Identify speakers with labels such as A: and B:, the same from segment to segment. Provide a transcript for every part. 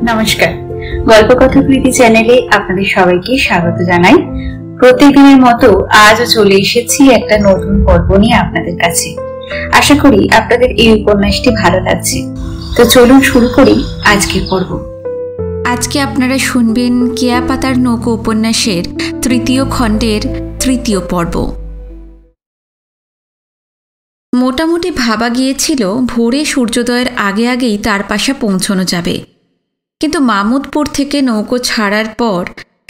A: নমস্কার, গল্পকথাকৃতি চ্যানেলে আপনাদের সবাইকে স্বাগত জানাই। প্রত্যেকদিনের মতো আজও চলে এসেছি একটা নতুন পর্ব নিয়ে আপনাদের কাছে। আশা করি আপনাদের এই উপন্যাসটি ভালো লাগছে। তো চলুন শুরু করি আজকের পর্ব।
B: আজকে আপনারা শুনবেন কেয়া পাতার নৌকো উপন্যাসের তৃতীয় খণ্ডের তৃতীয় পর্ব। মোটামুটি ভাবা গিয়েছিল ভোরে সূর্যোদয়ের আগে আগেই তার পাশে পৌঁছানো যাবে, কিন্তু মামুদপুর থেকে নৌকো ছাড়ার পর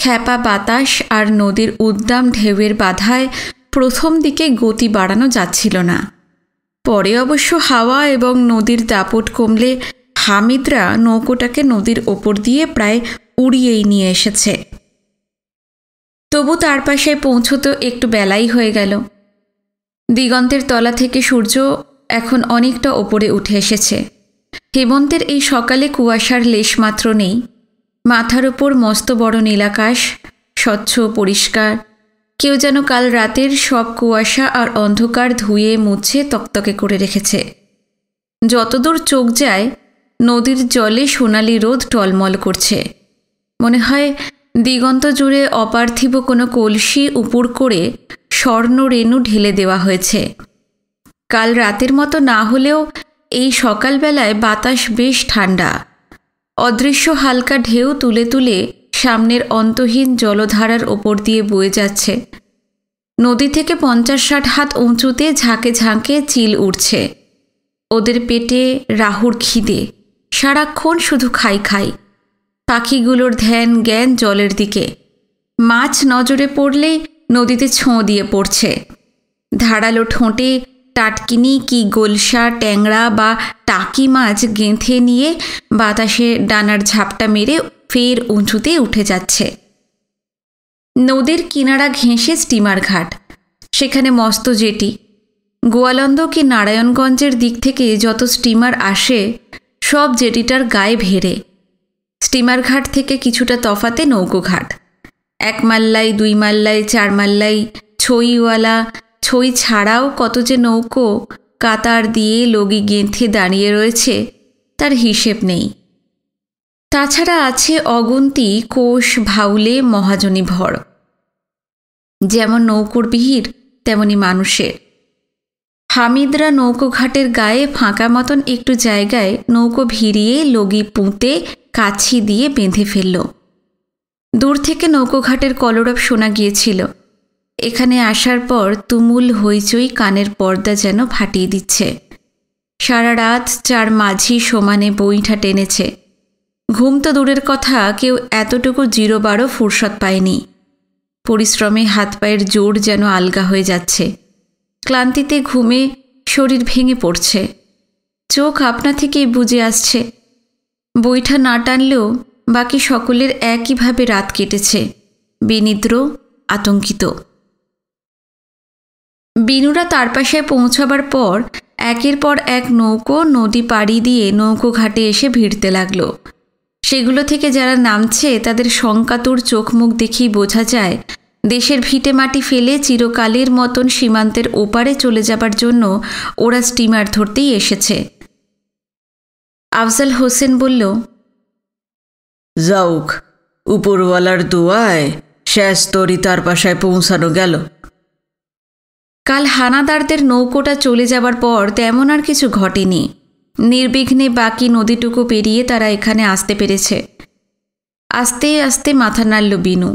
B: খ্যাপা বাতাস আর নদীর উদ্দাম ঢেউয়ের বাধায় প্রথম দিকে গতি বাড়ানো যাচ্ছিল না। পরে অবশ্য হাওয়া এবং নদীর দাপট কমলে হামিদরা নৌকোটাকে নদীর ওপর দিয়ে প্রায় উড়িয়েই নিয়ে এসেছে। তবু তার পাশে পৌঁছতে একটু বেলাই হয়ে গেল। দিগন্তের তলা থেকে সূর্য এখন অনেকটা ওপরে উঠে এসেছে। হেমন্তের এই সকালে কুয়াশার লেশমাত্র নেই। মাথার ওপর মস্ত বড় নীলাকাশ, স্বচ্ছ পরিষ্কার। কেউ যেন কাল রাতের সব কুয়াশা আর অন্ধকার ধুয়ে মুছে তকতকে করে রেখেছে। যতদূর চোখ যায় নদীর জলে সোনালি রোদ টলমল করছে। মনে হয় দিগন্ত জুড়ে অপার্থিব কোনো কলসি উপুড় করে স্বর্ণ রেণু ঢেলে দেওয়া হয়েছে। কাল রাতের মতো না হলেও এই সকালবেলায় বাতাস বেশ ঠান্ডা। অদৃশ্য হালকা ঢেউ তুলে তুলে সামনের অন্তহীন জলধারার ওপর দিয়ে বয়ে যাচ্ছে। নদী থেকে 50-60 হাত উঁচুতে ঝাঁকে ঝাঁকে চিল উঠছে। ওদের পেটে রাহুর খিদে, সারাক্ষণ শুধু খাই খাই। পাখিগুলোর ধ্যান জ্ঞান জলের দিকে। মাছ নজরে পড়লেই নদীতে ছোঁ দিয়ে পড়ছে। ধারালো ঠোঁটে টাটকিনি কি গোলসা ট্যাংরা বা টাকি মাছ গেঁথে নিয়ে বাতাসে ডানার ঝাপটা মেরে ফের উঁচুতে উঠে যাচ্ছে। নদীর কিনারা ঘেঁষে স্টিমার ঘাট, সেখানে মস্ত জেটি। গোয়ালন্দ কি নারায়ণগঞ্জের দিক থেকে যত স্টিমার আসে সব জেটিটার গায়ে ভেড়ে। স্টিমার ঘাট থেকে কিছুটা তফাতে নৌকো ঘাট। 1 মাল্লাই 2 মাল্লাই 4 মাল্লাই ছইওয়ালা, ছই ছাড়াও কত যে নৌকো কাতার দিয়ে লগি গেঁথে দাঁড়িয়ে রয়েছে তার হিসেব নেই। তাছাড়া আছে অগুন্তি কোষ ভাউলে মহাজনী ভর। যেমন নৌকোর ভিড় তেমনি মানুষের। হামিদরা নৌকো ঘাটের গায়ে ফাঁকা মতন একটু জায়গায় নৌকো ভিড়িয়ে লগি পুঁতে কাছি দিয়ে বেঁধে ফেলল। দূর থেকে নৌকো ঘাটের কলরব শোনা গিয়েছিল। এখানে আসার পর তুমুল হইচই কানের পর্দা যেন ফাটিয়ে দিচ্ছে। সারা রাত 4 মাঝি সমানে বইঠা টেনেছে। ঘুম তো দূরের কথা, কেউ এতটুকু 0-12 ফুরসত পায়নি। পরিশ্রমে হাত পায়ের জোর যেন আলগা হয়ে যাচ্ছে। ক্লান্তিতে ঘুমে শরীর ভেঙে পড়ছে। চোখ আপনা থেকেই বুজে আসছে। বইঠা না টানলেও বাকি সকলের একইভাবে রাত কেটেছে, বিনিদ্র, আতঙ্কিত। বিনুরা তার পাশে পৌঁছাবার পর একের পর এক নৌকো নদী পাড়ি দিয়ে নৌকো ঘাটে এসে ভিড়তে লাগল। সেগুলো থেকে যারা নামছে তাদের শঙ্কাতুর চোখ মুখ দেখেই বোঝা যায় দেশের ভিটে মাটি ফেলে চিরকালের মতন সীমান্তের ওপারে চলে যাবার জন্য ওরা স্টিমার ধরতেই এসেছে। আফজাল হোসেন বলল,
C: যাউক, উপরওয়ালার দোয়ায় শেষ তরি তার পাশায় পৌঁছানো গেল।
B: কাল হানাদারদের নৌকোটা চলে যাবার পর তেমন আর কিছু ঘটেনি। নির্বিঘ্নে বাকি নদীটুকু পেরিয়ে তারা এখানে আসতে পেরেছে। আস্তে আস্তে মাথা নাড়ল বিনু।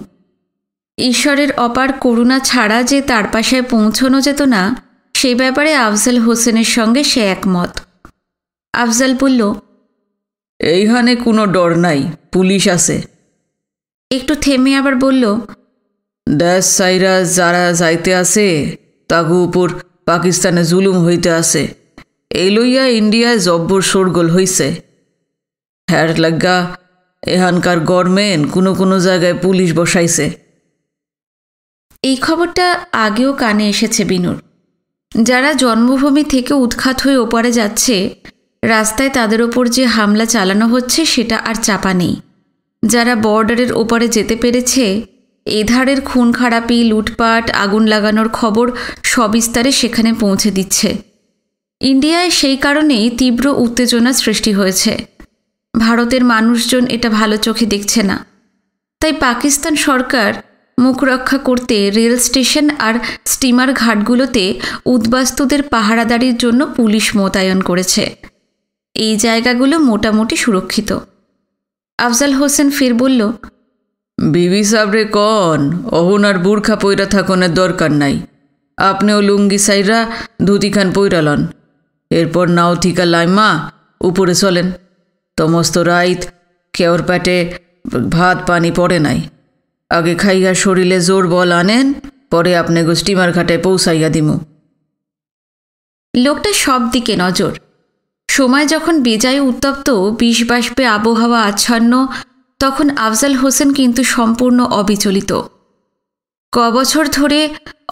B: ঈশ্বরের অপার করুণা ছাড়া যে তার পাশায় পৌঁছানো যেত না সে ব্যাপারে আফজাল হোসেনের সঙ্গে সে একমত। আফজাল বলল,
C: এইখানে কোনো ডর নাই, পুলিশ আছে।
B: একটু থেমে আবার বলল,
C: দেশ সাইরা যারা যাইতে আছে তাগু উপর পাকিস্তানে জুলুম হইতে আছে। এই লইয়া ইন্ডিয়ায় জব্বর শোরগোল হইছে। হ্যার লাগা এখানকার গভর্নমেন্ট কোনো কোনো জায়গায় পুলিশ বসাইছে।
B: এই খবরটা আগেও কানে এসেছে বিনুর। যারা জন্মভূমি থেকে উৎখাত হয়ে ওপারে যাচ্ছে রাস্তায় তাদের ওপর যে হামলা চালানো হচ্ছে সেটা আর চাপা নেই। যারা বর্ডারের ওপারে যেতে পেরেছে এধারের খুন খারাপি, লুটপাট, আগুন লাগানোর খবর সবিস্তারে সেখানে পৌঁছে দিচ্ছে। ইন্ডিয়ায় সেই কারণেই তীব্র উত্তেজনা সৃষ্টি হয়েছে। ভারতের মানুষজন এটা ভালো চোখে দেখছে না। তাই পাকিস্তান সরকার মুখ রক্ষা করতে রেল স্টেশন আর স্টিমার ঘাটগুলোতে উদ্বাস্তুদের পাহারাদারির জন্য পুলিশ মোতায়েন করেছে। এই জায়গাগুলো মোটামুটি সুরক্ষিত। আফজাল হোসেন ফির বলল,
C: বিবি সাবরে কন অহন আর বুর্খা পইরা থাকনের দরকার নাই। আপনিও লুঙ্গি সাইরা ধুতিখান পইরা লন, এরপর নাও থিকা লাইমা উপরে চলেন। সমস্ত রাইত কেওর পেটে ভাত পানি পড়ে নাই। আগে খাইয়া শরীরে জোর বল আনেন, পরে আপনি গো স্টিমার ঘাটে পৌঁছাইয়া দিমু।
B: লোকটা সব দিকে নজর। সময় যখন বেজায় উত্তপ্ত, বিষ বাষ্পে আবহাওয়া আচ্ছন্ন, তখন আফজাল হোসেন কিন্তু সম্পূর্ণ অবিচলিত। কবছর ধরে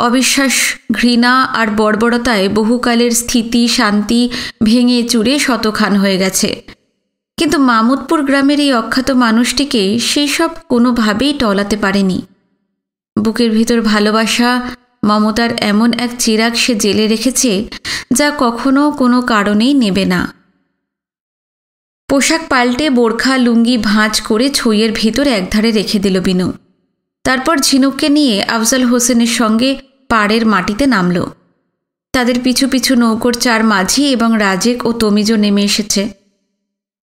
B: অবিশ্বাস, ঘৃণা আর বর্বরতায় বহুকালের স্থিতি শান্তি ভেঙে চুরে শতখান হয়ে গেছে। কিন্তু মামুদপুর গ্রামের এই অখ্যাত মানুষটিকে সেই সব কোনোভাবেই টলাতে পারেনি। বুকের ভিতর ভালোবাসা, মমতার এমন এক চিরাগ সে জেলে রেখেছে যা কখনো কোনো কারণেই নেবে না। পোশাক পাল্টে বোরখা লুঙ্গি ভাঁজ করে ছইয়ের ভিতর একধারে রেখে দিল বিনু। তারপর ঝিনুককে নিয়ে আফজাল হোসেনের সঙ্গে পাড়ের মাটিতে নামল। তাদের পিছু পিছু নৌকোর 4 মাঝি এবং রাজেক ও তমিজও নেমে এসেছে।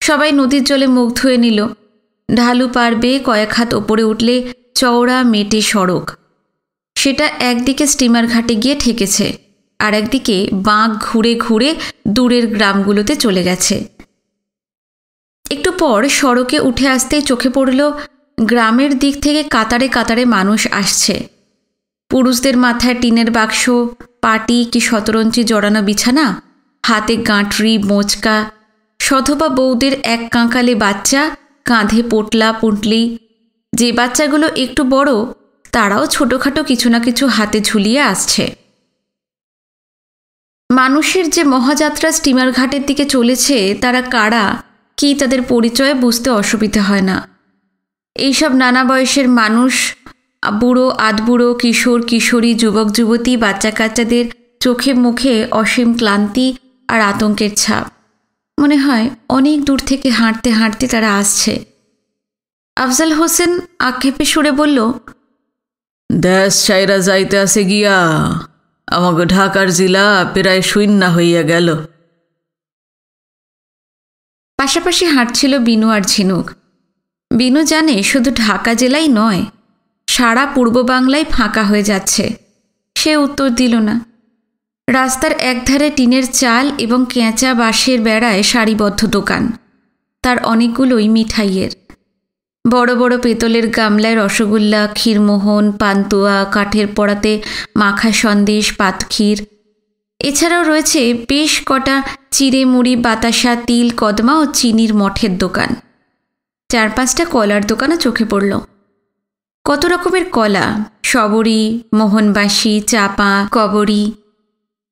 B: সবাই নদীর জলে মুখ ধুয়ে নিল। ঢালু পার বেয়ে কয়েক হাত ওপরে উঠলে চওড়া মেটে সড়ক। সেটা একদিকে স্টিমার ঘাটে গিয়ে ঠেকেছে, আর একদিকে বাঁক ঘুরে ঘুরে দূরের গ্রামগুলোতে চলে গেছে। একটু পর সড়কে উঠে আসতেই চোখে পড়ল গ্রামের দিক থেকে কাতারে কাতারে মানুষ আসছে। পুরুষদের মাথায় টিনের বাক্স, পাটি কি শতরঞ্চি জড়ানো বিছানা, হাতে গাঁটরি মোচকা, সধবা বউদের এক কাঁকালে বাচ্চা, কাঁধে পোটলা পুঁটলি। যে বাচ্চাগুলো একটু বড় তারাও ছোটোখাটো কিছু না কিছু হাতে ঝুলিয়ে আসছে। মানুষের যে মহাযাত্রা স্টিমার ঘাটের দিকে চলেছে, তারা কারা কি তাদের পরিচয় বুঝতে অসুবিধা হয় না। এইসব নানা বয়সের মানুষ, বুড়ো আধবুড়ো, কিশোর কিশোরী, যুবক যুবতী, বাচ্চা কাচ্চাদের চোখে মুখে অসীম ক্লান্তি আর আতঙ্কের ছাপ। মনে হয় অনেক দূর থেকে হাঁটতে হাঁটতে তারা আসছে। আফজাল হোসেন আক্ষেপে সুরে বলল,
C: দেশ ছাইরা যাইতে আছে গিয়া আমাকে ঢাকার জেলা প্রায় শূন্য হইয়া গেল।
B: পাশাপাশি হাঁটছিল বিনু আর ঝিনুক। বিনু জানে শুধু ঢাকা জেলাই নয়, সারা পূর্ব বাংলায় ফাঁকা হয়ে যাচ্ছে। সে উত্তর দিল না। রাস্তার একধারে টিনের চাল এবং কেঁচা বাঁশের বেড়ায় সারিবদ্ধ দোকান, তার অনেকগুলোই মিঠাইয়ের। বড় বড় পেতলের গামলায় রসগোল্লা, ক্ষীরমোহন, পান্তুয়া, কাঠের পড়াতে মাখা সন্দেশ, পাতক্ষীর। এছাড়াও রয়েছে বেশ কটা চিড়ে মুড়ি, বাতাসা, তিল, কদমা ও চিনির মঠের দোকান। 4-5টা কলার দোকানও চোখে পড়ল। কত রকমের কলা, সবরি, মোহনবাসী, চাপা, কবরি।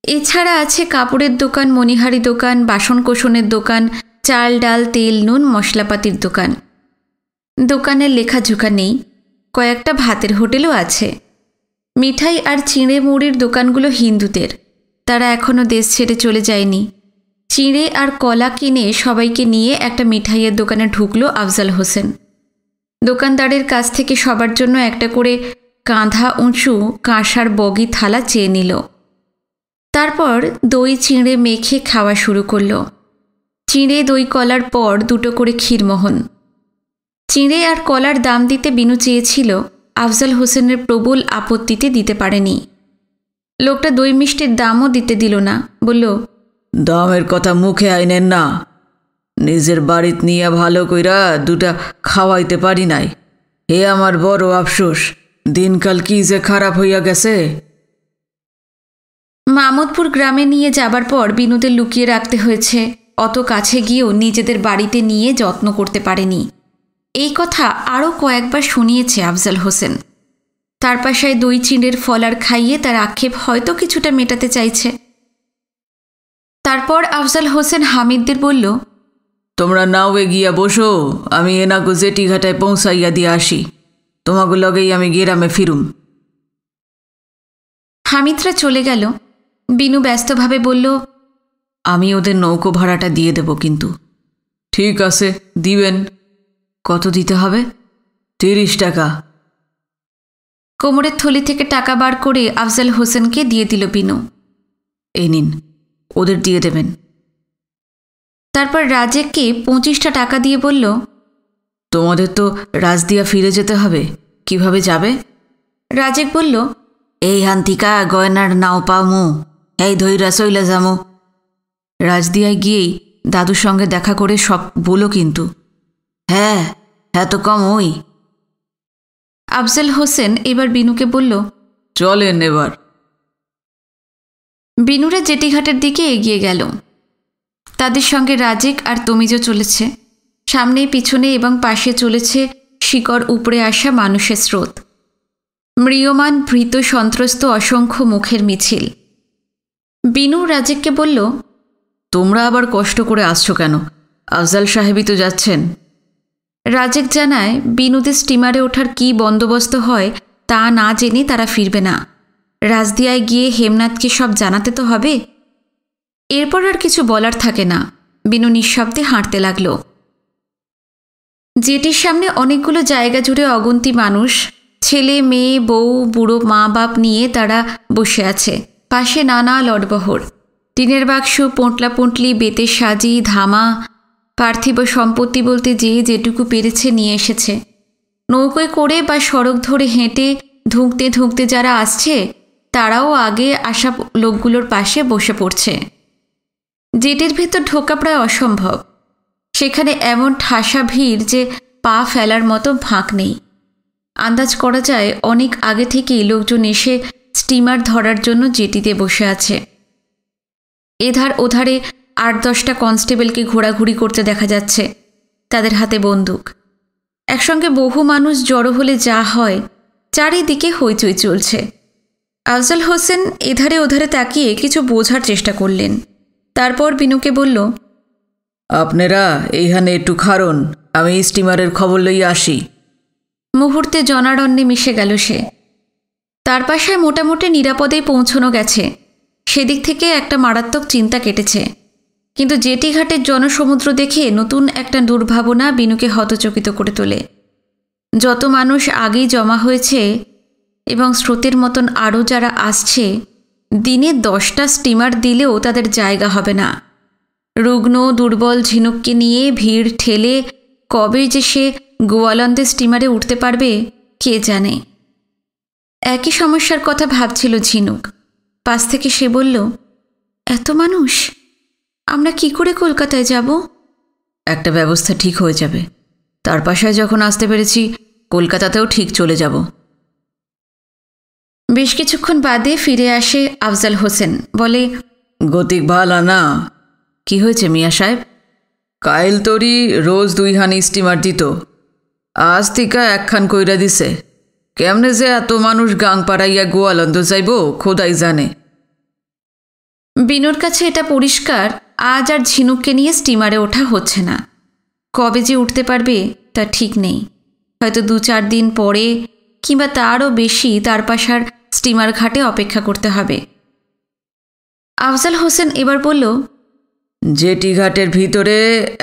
B: এছাড়া আছে কাপড়ের দোকান, মণিহারি দোকান, বাসনকোসনের দোকান, চাল ডাল তেল নুন মশলাপাতির দোকান। দোকানের লেখাঝোকা নেই, কয়েকটা ভাতের হোটেলও আছে। মিঠাই আর চিঁড়ে মুড়ির দোকানগুলো হিন্দুদের, তারা এখনও দেশ ছেড়ে চলে যায়নি। চিঁড়ে আর কলা কিনে সবাইকে নিয়ে একটা মিঠাইয়ের দোকানে ঢুকলো আফজাল হোসেন। দোকানদারের কাছ থেকে সবার জন্য একটা করে কাঁধা উঁচু কাঁসার বগি থালা চেয়ে নিল। তারপর দই চিঁড়ে মেখে খাওয়া শুরু করল। চিঁড়ে দই কলার পর 2টো করে ক্ষীরমোহন। চিঁড়ে আর কলার দাম দিতে বিনু চেয়েছিল, আফজাল হোসেনের প্রবল আপত্তিতে দিতে পারেনি। লোকটা দই মিষ্টির দামও দিতে দিল না, বলল,
C: দামের কথা মুখে আইনেন না, নিজের বাড়িত নিয়ে ভালো কইরা 2টা খাওয়াইতে পারি নাই। হে আমার বড় আফসোস, দিনকাল কি যে খারাপ হইয়া গেছে।
B: মামুদপুর গ্রামে নিয়ে যাবার পর বিনুদের লুকিয়ে রাখতে হয়েছে। অত কাছে গিয়েও নিজেদের বাড়িতে নিয়ে যত্ন করতে পারেনি। এই কথা আরও কয়েকবার শুনিয়েছে আফজাল হোসেন। তার পাশায় দই চিঁড়ের ফলার খাইয়ে তার আক্ষেপ হয়তো কিছুটা মেটাতে চাইছে। তারপর আফজাল হোসেন হামিদদের বলল,
C: তোমরা নাওয়ে গিয়া বসো, আমি এনাগো জেটি ঘাটায় পৌঁছাইয়া দিয়ে আসি। তোমাকে লগেই আমি গেরামে ফিরুম।
B: হামিদরা চলে গেল। বিনু ব্যস্তভাবে বলল,
C: আমি ওদের নৌকো ভাড়াটা দিয়ে দেব কিন্তু। ঠিক আছে, দিবেন।
B: কত দিতে হবে?
C: 30 টাকা।
B: কোমরের থলি থেকে টাকা বার করে আফজাল হোসেনকে দিয়ে দিল বিনু।
C: এই নিন, ওদের দিয়ে দেবেন।
B: তারপর রাজেককে 25টা টাকা দিয়ে বলল,
C: তোমাদের তো রাজদিয়া ফিরে যেতে হবে, কিভাবে যাবে?
B: রাজেক বলল,
C: এই হান্তিকা গয়নার নাও পামু, এই ধৈরা চইলা যামু। রাজদিয়ায় গিয়েই দাদুর সঙ্গে দেখা করে সব বলো কিন্তু। হ্যাঁ হ্যাঁ, তো কম ওই।
B: আফজাল হোসেন এবার বিনুকে বলল,
C: চলেন এবার।
B: বিনুরা জেটিঘাটের দিকে এগিয়ে গেল। তাদের সঙ্গে রাজেক আর তমিজও চলেছে। সামনে পিছনে এবং পাশে চলেছে শিকড় উপড়ে আসা মানুষের স্রোত, ম্রিয়মান ভীত সন্ত্রস্ত অসংখ্য মুখের মিছিল। বিনু রাজেককে বলল,
C: তোমরা আবার কষ্ট করে আসছো কেন? আফজাল সাহেবই তো যাচ্ছেন।
B: রাজেক জানায়, বিনুদের স্টিমারে ওঠার কী বন্দোবস্ত হয় তা না জেনে তারা ফিরবে না। রাজদিয়ায় গিয়ে হেমনাথকে সব জানাতে তো হবে। এরপর আর কিছু বলার থাকে না। বিনু নিঃশব্দে হাঁটতে লাগল। জেটির সামনে অনেকগুলো জায়গা জুড়ে অগুন্তি মানুষ, ছেলে মেয়ে বউ বুড়ো মা বাপ নিয়ে তারা বসে আছে। পাশে নানা লটবহর, টিনের বাক্স, পোঁটলা পুঁটলি, বেতের সাজি, ধামা, পার্থিব সম্পত্তি বলতে যে যেটুকু পেরেছে নিয়ে এসেছে। নৌকোয় করে বা সড়ক ধরে হেঁটে ধুঁকতে ধুঁকতে যারা আসছে তারাও আগে আসা লোকগুলোর পাশে বসে পড়ছে। জেটির ভেতর ঢোকা প্রায় অসম্ভব। সেখানে এমন ঠাসা ভিড় যে পা ফেলার মতো ফাঁক নেই। আন্দাজ করা যায় অনেক আগে থেকেই লোকজন এসে স্টিমার ধরার জন্য জেটিতে বসে আছে। এধার ওধারে 8-10টা কনস্টেবলকে ঘোরাঘুরি করতে দেখা যাচ্ছে, তাদের হাতে বন্দুক। একসঙ্গে বহু মানুষ জড়ো হলে যা হয়, চারিদিকে হইচই চলছে। আফজাল হোসেন এধারে ওধারে তাকিয়ে কিছু বোঝার চেষ্টা করলেন। তারপর বিনুকে বলল,
C: আপনারা এইখানে একটু খারণ, আমি স্টিমারের খবর লইয়া আসি।
B: মুহূর্তে জনারণ্যে মিশে গেল সে। তার পাশে মোটামুটি নিরাপদেই পৌঁছানো গেছে। সেদিক থেকে একটা মারাত্মক চিন্তা কেটেছে। কিন্তু জেটিঘাটের জনসমুদ্র দেখে নতুন একটা দুর্ভাবনা বিনুকে হতচকিত করে তোলে। যত মানুষ আগেই জমা হয়েছে এবং স্রোতের মতন আরও যারা আসছে, দিনে 10টা স্টিমার দিলেও তাদের জায়গা হবে না। রুগ্ন দুর্বল ঝিনুককে নিয়ে ভিড় ঠেলে কবে যে সে গোয়ালন্দে স্টিমারে উঠতে পারবে কে জানে। একই সমস্যার কথা ভাবছিল ঝিনুক। পাশ থেকে সে বলল, এত মানুষ, আমরা কি করে কলকাতায় যাব?
C: একটা ব্যবস্থা ঠিক হয়ে যাবে। তার পাশায় যখন আসতে পেরেছি, কলকাতাতেও ঠিক চলে যাব।
B: বেশ কিছুক্ষণ বাদে ফিরে আসে আফজাল হোসেন, বলে,
C: গতিক ভালা না। কি হয়েছে মিয়া সাহেব? কাইল তরি রোজ 2 হানি স্টিমার দিত, আজ থিকা 1 খান কইরা দিছে। কেমনে যে এত মানুষ গাং পাড়াইয়া গোয়ালন্দ যাইব খোদাই জানে।
B: বিনুর কাছে এটা পরিষ্কার, আজ আর ঝিনুককে নিয়ে স্টিমারে ওঠা হচ্ছে না। কবে যে উঠতে পারবে তা ঠিক নেই। হয়তো 2-4 দিন পরে কিংবা তারও বেশি তার পাশার স্টিমার ঘাটে অপেক্ষা করতে হবে। আফজাল হোসেন এবার বলল,
C: জেটি ঘাটের ভিতরে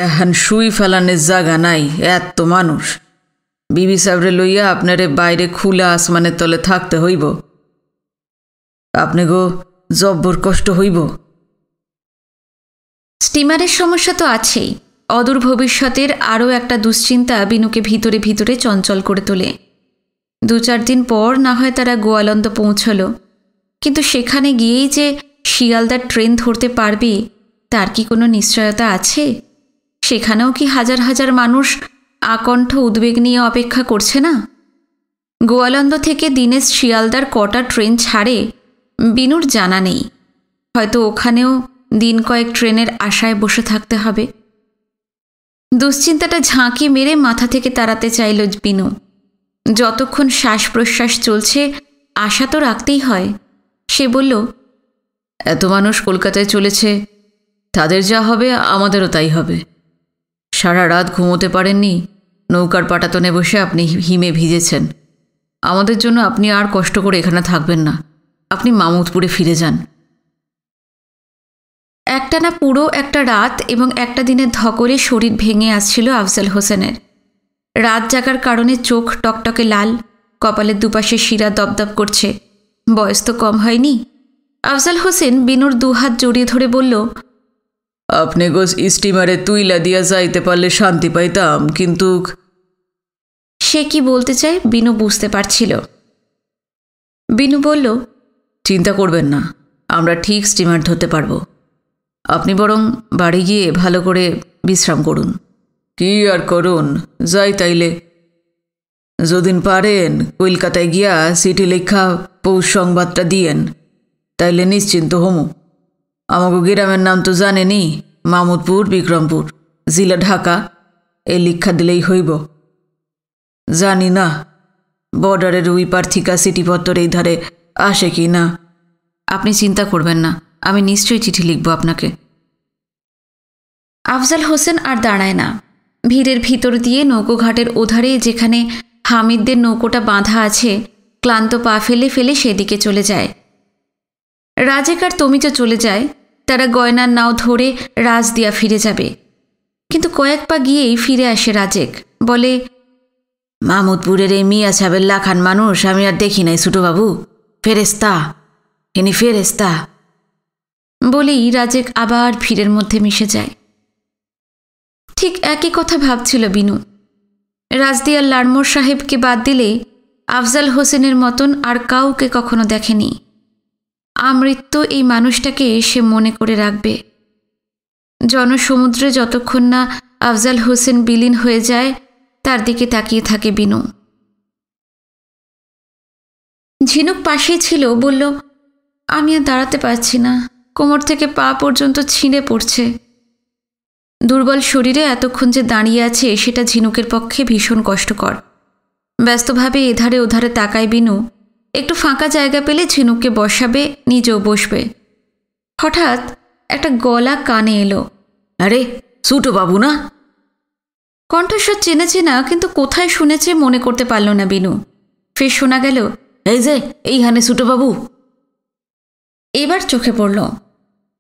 C: এখন শুই ফেলানের জায়গা নাই, এত মানুষ। বিবি সাবরে লইয়া আপনারে বাইরে খোলা আসমানের তলে থাকতে হইব। আপনি গো জব্বর কষ্ট হইব।
B: স্টিমারের সমস্যা তো আছেই, অদূর ভবিষ্যতের আরও একটা দুশ্চিন্তা বিনুকে ভিতরে ভিতরে চঞ্চল করে তোলে। 2-4 দিন পর না হয় তারা গোয়ালন্দ পৌঁছল, কিন্তু সেখানে গিয়েই যে শিয়ালদার ট্রেন ধরতে পারবে তার কি কোনো নিশ্চয়তা আছে? সেখানেও কি হাজার হাজার মানুষ আকণ্ঠ উদ্বেগ নিয়ে অপেক্ষা করছে না? গোয়ালন্দ থেকে দিনে শিয়ালদার কটা ট্রেন ছাড়ে বিনুর জানা নেই। হয়তো ওখানেও দিন কয়েক ট্রেনের আশায় বসে থাকতে হবে। দুশ্চিন্তাটা ঝাঁকি মেরে মাথা থেকে তাড়াতে চাইল বিনু। যতক্ষণ শ্বাস প্রশ্বাস চলছে আশা তো রাখতেই হয়। সে বলল,
C: এত মানুষ কলকাতায় চলেছে, তাদের যা হবে আমাদেরও তাই হবে। সারা রাত ঘুমোতে পারেননি, নৌকার পাটাতনে বসে আপনি হিমে ভিজেছেন। আমাদের জন্য আপনি আর কষ্ট করে এখানে থাকবেন না, আপনি মামুদপুরে ফিরে যান।
B: 1 একটানা পুরো একটা রাত এবং একটা দিনের ধকলে শরীর ভেঙে আসছিল আফজাল হোসেনের। রাত জাগার কারণে চোখ টকটকে লাল, কপালের দুপাশে শিরা দপদপ করছে। বয়স তো কম হয়নি। আফজাল হোসেন বিনুর দুহাত জড়িয়ে ধরে বলল,
C: আপনি গো স্টিমারে তুইলা দিয়া যাইতে পারলে শান্তি পাইতাম, কিন্তু
B: সে কি বলতে চায় বিনু বুঝতে পারছিল। বিনু বলল,
C: চিন্তা করবেন না, আমরা ঠিক স্টিমার ধরতে পারবো। আপনি বরং বাড়ি গিয়ে ভালো করে বিশ্রাম করুন। কি আর করুন, যাই তাইলে। যদিন পারেন কলকাতায় গিয়া চিঠি লেখা পৌষ সংবাদটা দিয়েন, তাইলে নিশ্চিন্ত হমু। আমাকে গ্রামের নাম তো জানেনি, মামুদপুর, বিক্রমপুর, জেলা ঢাকা। এই লিখা দিলেই হইব। জানি না বর্ডারের ওই পার থিকা চিঠিপত্তর এই ধারে আসে কি না।
B: আপনি চিন্তা করবেন না, আমি নিশ্চয়ই চিঠি লিখব আপনাকে। আফজাল হোসেন আর দাঁড়ায় না। ভিড়ের ভিতর দিয়ে নৌকোঘাটের ওধারে যেখানে হামিদদের নৌকোটা বাঁধা আছে, ক্লান্ত পা ফেলে ফেলে সেদিকে চলে যায়। রাজেক আর তমিজা চলে যায়। তারা গয়নার নাও ধরে রাজদিয়া ফিরে যাবে। কিন্তু কয়েক পা গিয়েই ফিরে আসে রাজেক, বলে,
C: মামুদপুরের এই মিয়া সাহেবের লাখান মানুষ আমি আর দেখি নাই ছোটবাবু। ফেরেস্তা, ইনি ফেরেস্তা।
B: বলেই রাজেক আবার ভিড়ের মধ্যে মিশে যায়। ঠিক একই কথা ভাবছিল বিনু। রাজদিয়ার লাড়মোর সাহেবকে বাদ দিলে আফজাল হোসেনের মতন আর কাউকে কখনো দেখেনি। আমৃত্যু এই মানুষটাকে সে মনে করে রাখবে। জনসমুদ্রে যতক্ষণ না আফজাল হোসেন বিলীন হয়ে যায়, তার দিকে তাকিয়ে থাকে বিনু। ঝিনুক পাশেই ছিল, বলল, আমি আর দাঁড়াতে পারছি না, কোমর থেকে পা পর্যন্ত ছিঁড়ে পড়ছে। দুর্বল শরীরে এতক্ষণ যে দাঁড়িয়ে আছে সেটা ঝিনুকের পক্ষে ভীষণ কষ্টকর। ব্যস্তভাবে এধারে ওধারে তাকায় বিনু। একটু ফাঁকা জায়গা পেলে ঝিনুককে বসাবে, নিজেও বসবে। হঠাৎ একটা গলা কানে এলো।
C: আরে ছোটো বাবু না?
B: কণ্ঠস্বর চেনা চেনা, কিন্তু কোথায় শুনেছে মনে করতে পারল না বিনু। ফের শোনা গেল,
C: এই যে এইখানে ছোটো বাবু।
B: এবার চোখে পড়ল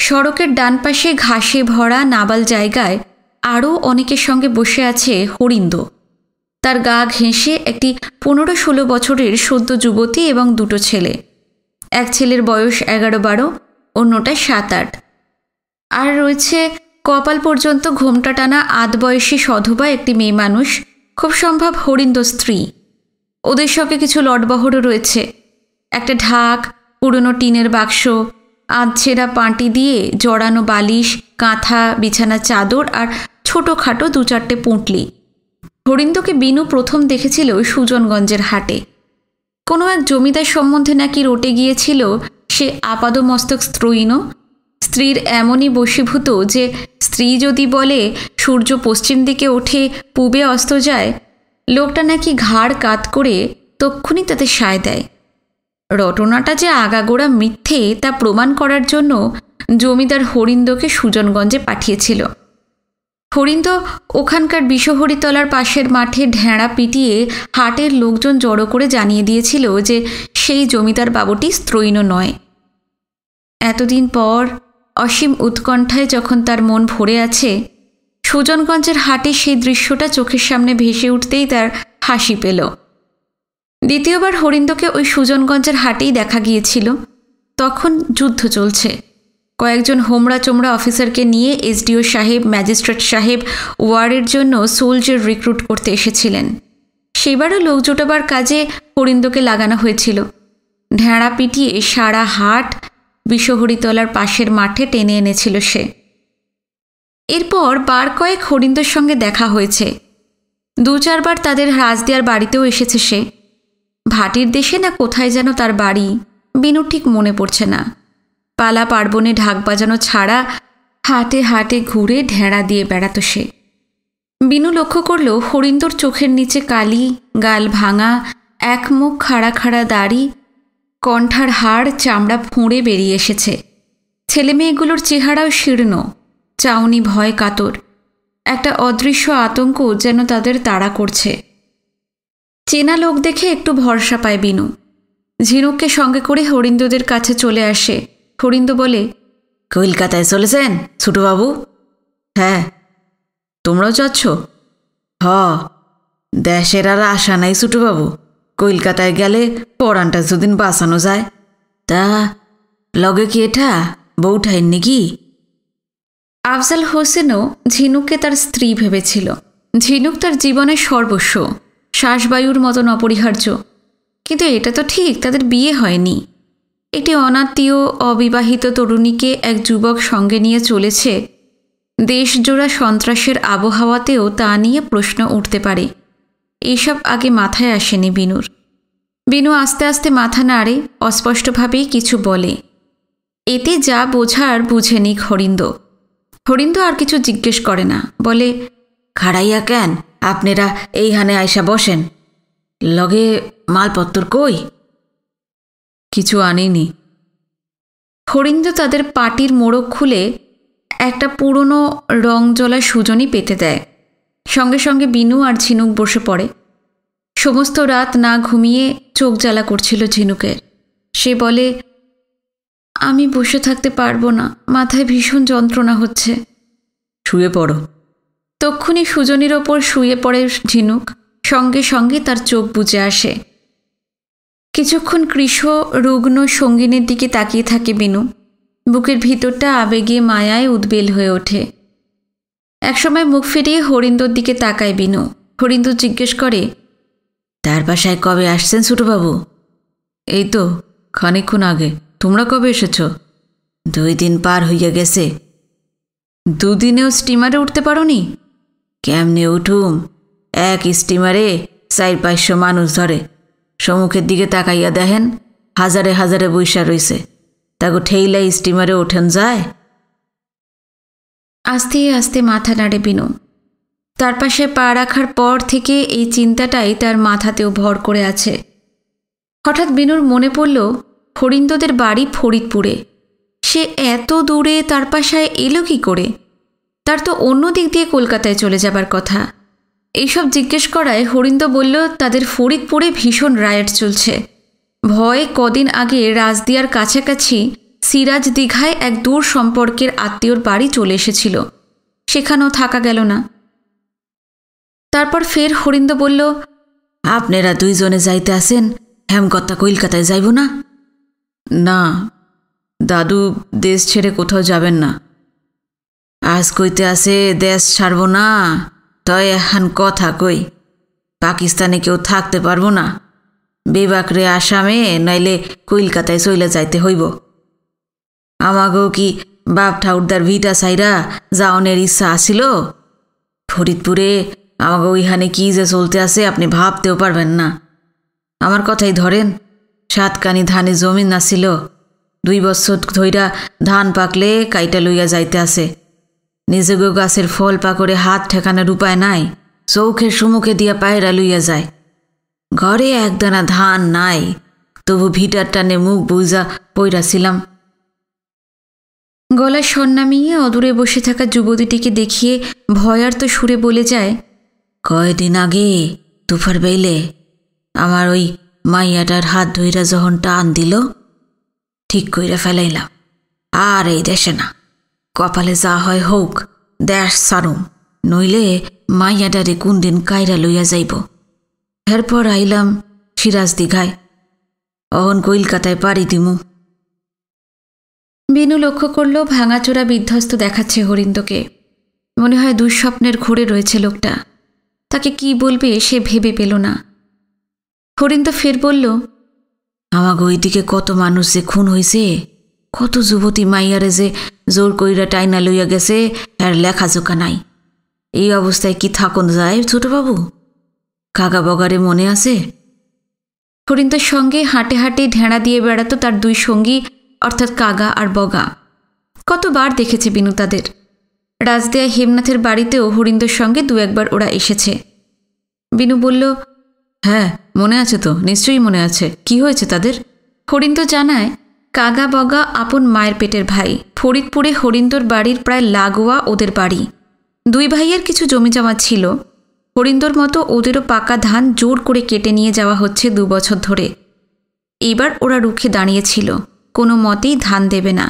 B: সড়কের ডান পাশে ঘাসে ভরা নাবাল জায়গায় আরও অনেকের সঙ্গে বসে আছে হরিন্দ। তার গা ঘেঁষে একটি 15-16 বছরের সদ্য যুবতী এবং দুটো ছেলে। এক ছেলের বয়স 11-12, অন্যটা 7-8। আর রয়েছে কপাল পর্যন্ত ঘোমটা টানা আধ বয়সী সধবা একটি মেয়ে মানুষ, খুব সম্ভব হরিন্দ স্ত্রী। ওদের সঙ্গে কিছু লটবহরও রয়েছে। একটা ঢাক, পুরনো টিনের বাক্স, আধছেঁড়া পাঁটি দিয়ে জড়ানো বালিশ, কাঁথা, বিছানা চাদর আর ছোটোখাটো 2-4টে পুঁটলি। হরিন্দকে বিনু প্রথম দেখেছিল সুজনগঞ্জের হাটে। কোনো এক জমিদার সম্বন্ধে নাকি রটে গিয়েছিল সে আপাদমস্তক স্ত্রৈণ। স্ত্রীর এমনই বশীভূত যে স্ত্রী যদি বলে সূর্য পশ্চিম দিকে ওঠে, পূবে অস্ত যায়, লোকটা নাকি ঘাড় কাত করে তক্ষুনি তাতে সায় দেয়। রটনাটা যে আগাগোড়া মিথ্যে তা প্রমাণ করার জন্য জমিদার হরিন্দকে সুজনগঞ্জে পাঠিয়েছিল। হরিন্দ ওখানকার বিষহরিতলার পাশের মাঠে ঢেঁড়া পিটিয়ে হাটের লোকজন জড়ো করে জানিয়ে দিয়েছিল যে সেই জমিদার বাবুটি স্ত্রৈণ নয়। এতদিন পর অসীম উৎকণ্ঠায় যখন তার মন ভরে আছে, সুজনগঞ্জের হাটে সেই দৃশ্যটা চোখের সামনে ভেসে উঠতেই তার হাসি পেল। দ্বিতীয়বার হরিন্দকে ওই সুজনগঞ্জের হাটেই দেখা গিয়েছিল। তখন যুদ্ধ চলছে। কয়েকজন হোমরা চোমরা অফিসারকে নিয়ে এসডিও সাহেব, ম্যাজিস্ট্রেট সাহেব ওয়ারের জন্য সোলজার রিক্রুট করতে এসেছিলেন। সেবারও লোক জোটাবার কাজে হরিন্দকে লাগানো হয়েছিল। ঢেঁড়া পিটিয়ে সারা হাট বিষহরিতলার পাশের মাঠে টেনে এনেছিল সে। এরপর বার কয়েক হরিন্দর সঙ্গে দেখা হয়েছে। 2-4 বার তাদের রাজদিয়ার বাড়িতেও এসেছে সে। ভাটির দেশে না কোথায় যেন তার বাড়ি, বিনু ঠিক মনে পড়ছে না। পালা পার্বণে ঢাক বাজানো ছাড়া হাটে হাটে ঘুরে ঢেঁড়া দিয়ে বেড়াত সে। বিনু লক্ষ্য করল হরিন্দর চোখের নিচে কালি, গাল ভাঙা, এক মুখ খাড়া খাড়া দাড়ি, কণ্ঠার হাড় চামড়া ফুঁড়ে বেরিয়ে এসেছে। ছেলেমেয়েগুলোর চেহারাও শীর্ণ, চাউনি ভয় কাতর। একটা অদৃশ্য আতঙ্ক যেন তাদের তাড়া করছে। চেনা লোক দেখে একটু ভরসা পায় বিনু। ঝিনুককে সঙ্গে করে হরিন্দদের কাছে চলে আসে। হরিন্দ বলে,
C: কলকাতায় চলেছেন ছোটবাবু? হ্যাঁ। তোমরাও যাচ্ছ? দেশের আর আশা নাই ছোটবাবু। কলকাতায় গেলে পরানটা যদিন বাঁচানো যায়। তা লগে কি এটা বউঠাইন নাকি?
B: আফজাল হোসেনও ঝিনুককে তার স্ত্রী ভেবেছিল। ঝিনুক তার জীবনের সর্বস্ব, শ্বাসবায়ুর মতন অপরিহার্য। কিন্তু এটা তো ঠিক, তাদের বিয়ে হয়নি। একটি অনাত্মীয় অবিবাহিত তরুণীকে এক যুবক সঙ্গে নিয়ে চলেছে। দেশজোড়া সন্ত্রাসের আবহাওয়াতেও তা নিয়ে প্রশ্ন উঠতে পারে। এইসব আগে মাথায় আসেনি বিনুর। বিনু আস্তে আস্তে মাথা নাড়ে, অস্পষ্টভাবেই কিছু বলে। এতে যা বোঝার বুঝে নিক হরিন্দ। হরিন্দ আর কিছু জিজ্ঞেস করে না, বলে,
C: খাড়াইয়া কেন আপনারা এইখানে আইসা বসেন? লগে মালপত্তর কই? কিছু আনিনি।
B: হরিন্দ তাদের পাটির মোড়ক খুলে একটা পুরনো রং জ্বলা সুজনি পেতে দেয়। সঙ্গে সঙ্গে বিনু আর ঝিনুক বসে পড়ে। সমস্ত রাত না ঘুমিয়ে চোখ জ্বালা করছিল ঝিনুকের। সে বলে, আমি বসে থাকতে পারবো না, মাথায় ভীষণ যন্ত্রণা হচ্ছে।
C: শুয়ে পড়ো।
B: তক্ষুনি সুজনির ওপর শুয়ে পড়ে ঝিনুক। সঙ্গে সঙ্গে তার চোখ বুজে আসে। কিছুক্ষণ কৃষ রুগ্ন সঙ্গিনীর দিকে তাকিয়ে থাকে বিনু। বুকের ভিতরটা আবেগে মায়ায় উদ্বেল হয়ে ওঠে। একসময় মুখ ফিরিয়ে হরিন্দর দিকে তাকায় বিনু। হরিন্দ জিজ্ঞেস করে,
C: তার বাসায় কবে আসছেন ছোটবাবু? এই তো খানিকক্ষণ আগে। তোমরা কবে এসেছ? 2 দিন পার হইয়া গেছে।
B: 2 দিনেও স্টিমারে উঠতে পারোনি?
C: কেমনে উঠুম? এক স্টিমারে 400-500 মানুষ ধরে। সম্মুখের দিকে তাকাইয়া দেখেন, হাজারে হাজারে বৈশা রইছে। তাকে ঠেইলাই স্টিমারে ওঠেন যায়?
B: আস্তে আস্তে মাথা নাড়ে বিনু। তার পাশে পা রাখার পর থেকে এই চিন্তাটাই তার মাথাতেও ভর করে আছে। হঠাৎ বিনুর মনে পড়ল হরিন্দদের বাড়ি ফরিদপুরে। সে এত দূরে তার পাশায় এলো কি করে? তার তো অন্য দিক দিয়ে কলকাতায় চলে যাবার কথা। এইসব জিজ্ঞেস করায় হরিন্দ বলল, তাদের ফরিদপুরে ভীষণ রায়ট চলছে। ভয়ে কদিন আগে রাজদিয়ার কাছাকাছি সিরাজ দীঘায় এক দূর সম্পর্কের আত্মীয়র বাড়ি চলে এসেছিল। সেখানেও থাকা গেল না। তারপর ফের হরিন্দ বলল,
C: আপনারা 2 জনে যাইতে আসেন, হেমকথা কলকাতায় যাইব না? না, দাদু দেশ ছেড়ে কোথাও যাবেন না। আজ কইতে আসে দেশ ছাড়ব না, তয় এখন কথা কই, পাকিস্তানে কেউ থাকতে পারবো না। বেবাকরে আসামে নাইলে কলকাতায় চইলে যাইতে হইব। আমাকেও কি বাপ ঠাউরদার ভিটা সাইরা যাওনের ইচ্ছা আসিল? ফরিদপুরে আমাকে ওইখানে কি যে চলতে আছে আপনি ভাবতেও পারবেন না। আমার কথাই ধরেন, 7 কানি ধানে জমিন আসিল। 2 বছর ধইরা ধান পাকলে কাইটা লইয়া যাইতে আছে। নিজেগো গাছের ফল পাকড়ে হাত ঠেকানোর উপায় নাই। চৌখের সম্মুখে দিয়া পায়রা লইয়া যায়। ঘরে একদানা ধান নাই, তবু ভিটার টানে মুখ বুঝা পইরাছিলাম।
B: গলায় স্বর নামিয়ে অদূরে বসে থাকা যুবতীটিকে দেখিয়ে ভয়ার্ত সুরে বলে যায়,
C: কয়দিন আগে দুপুর বেইলে আমার ওই মাইয়াটার হাত ধইরা যখন টান দিল, ঠিক কইরা ফেলাইলাম, আর এই দেশে না। কপালে যা হয় হোক, দেশ সারুম, নইলে মাইয়াটারে কোন দিন কায়রা লইয়া যাইব। এরপর আইলাম সিরাজ দীঘায়, অহন কলকাতায় পাড়ি দিমু।
B: বিনু লক্ষ্য করল ভাঙাচোরা বিধ্বস্ত দেখাচ্ছে হরিন্দকে। মনে হয় দুঃস্বপ্নের ঘোরে রয়েছে লোকটা। তাকে কি বলবে সে ভেবে পেল না। হরিন্দ ফের বলল,
C: আমাকে ওইদিকে কত মানুষ যে খুন হইছে, কত যুবতী মাইয়ারে যে জোর কইরা টাইনা লইয়া গেছে, আর লেখাজোকা নাই। এই অবস্থায় কি থাকুন যায় ছোটবাবু? কাগা বগারে মনে আছে?
B: হরিন্দর সঙ্গে হাঁটে হাঁটে ঢেঁড়া দিয়ে বেড়াতো তার 2 সঙ্গী, অর্থাৎ কাগা আর বগা। কতবার দেখেছে বিনু তাদের। রাজদিয়া হেমনাথের বাড়িতেও হরিন্দর সঙ্গে 2-1 বার ওরা এসেছে। বিনু বলল,
C: হ্যাঁ মনে আছে তো, নিশ্চয়ই মনে আছে। কি হয়েছে তাদের?
B: হরিন্দ জানায়, কাগা বগা আপন মায়ের পেটের ভাই। ফরিদপুরে হরিন্দর বাড়ির প্রায় লাগোয়া ওদের বাড়ি। 2 ভাইয়ের কিছু জমিজমা ছিল। হরিন্দর মতো ওদেরও পাকা ধান জোর করে কেটে নিয়ে যাওয়া হচ্ছে 2 বছর ধরে। এবার ওরা রুখে দাঁড়িয়েছিল, কোনো মতেই ধান দেবে না।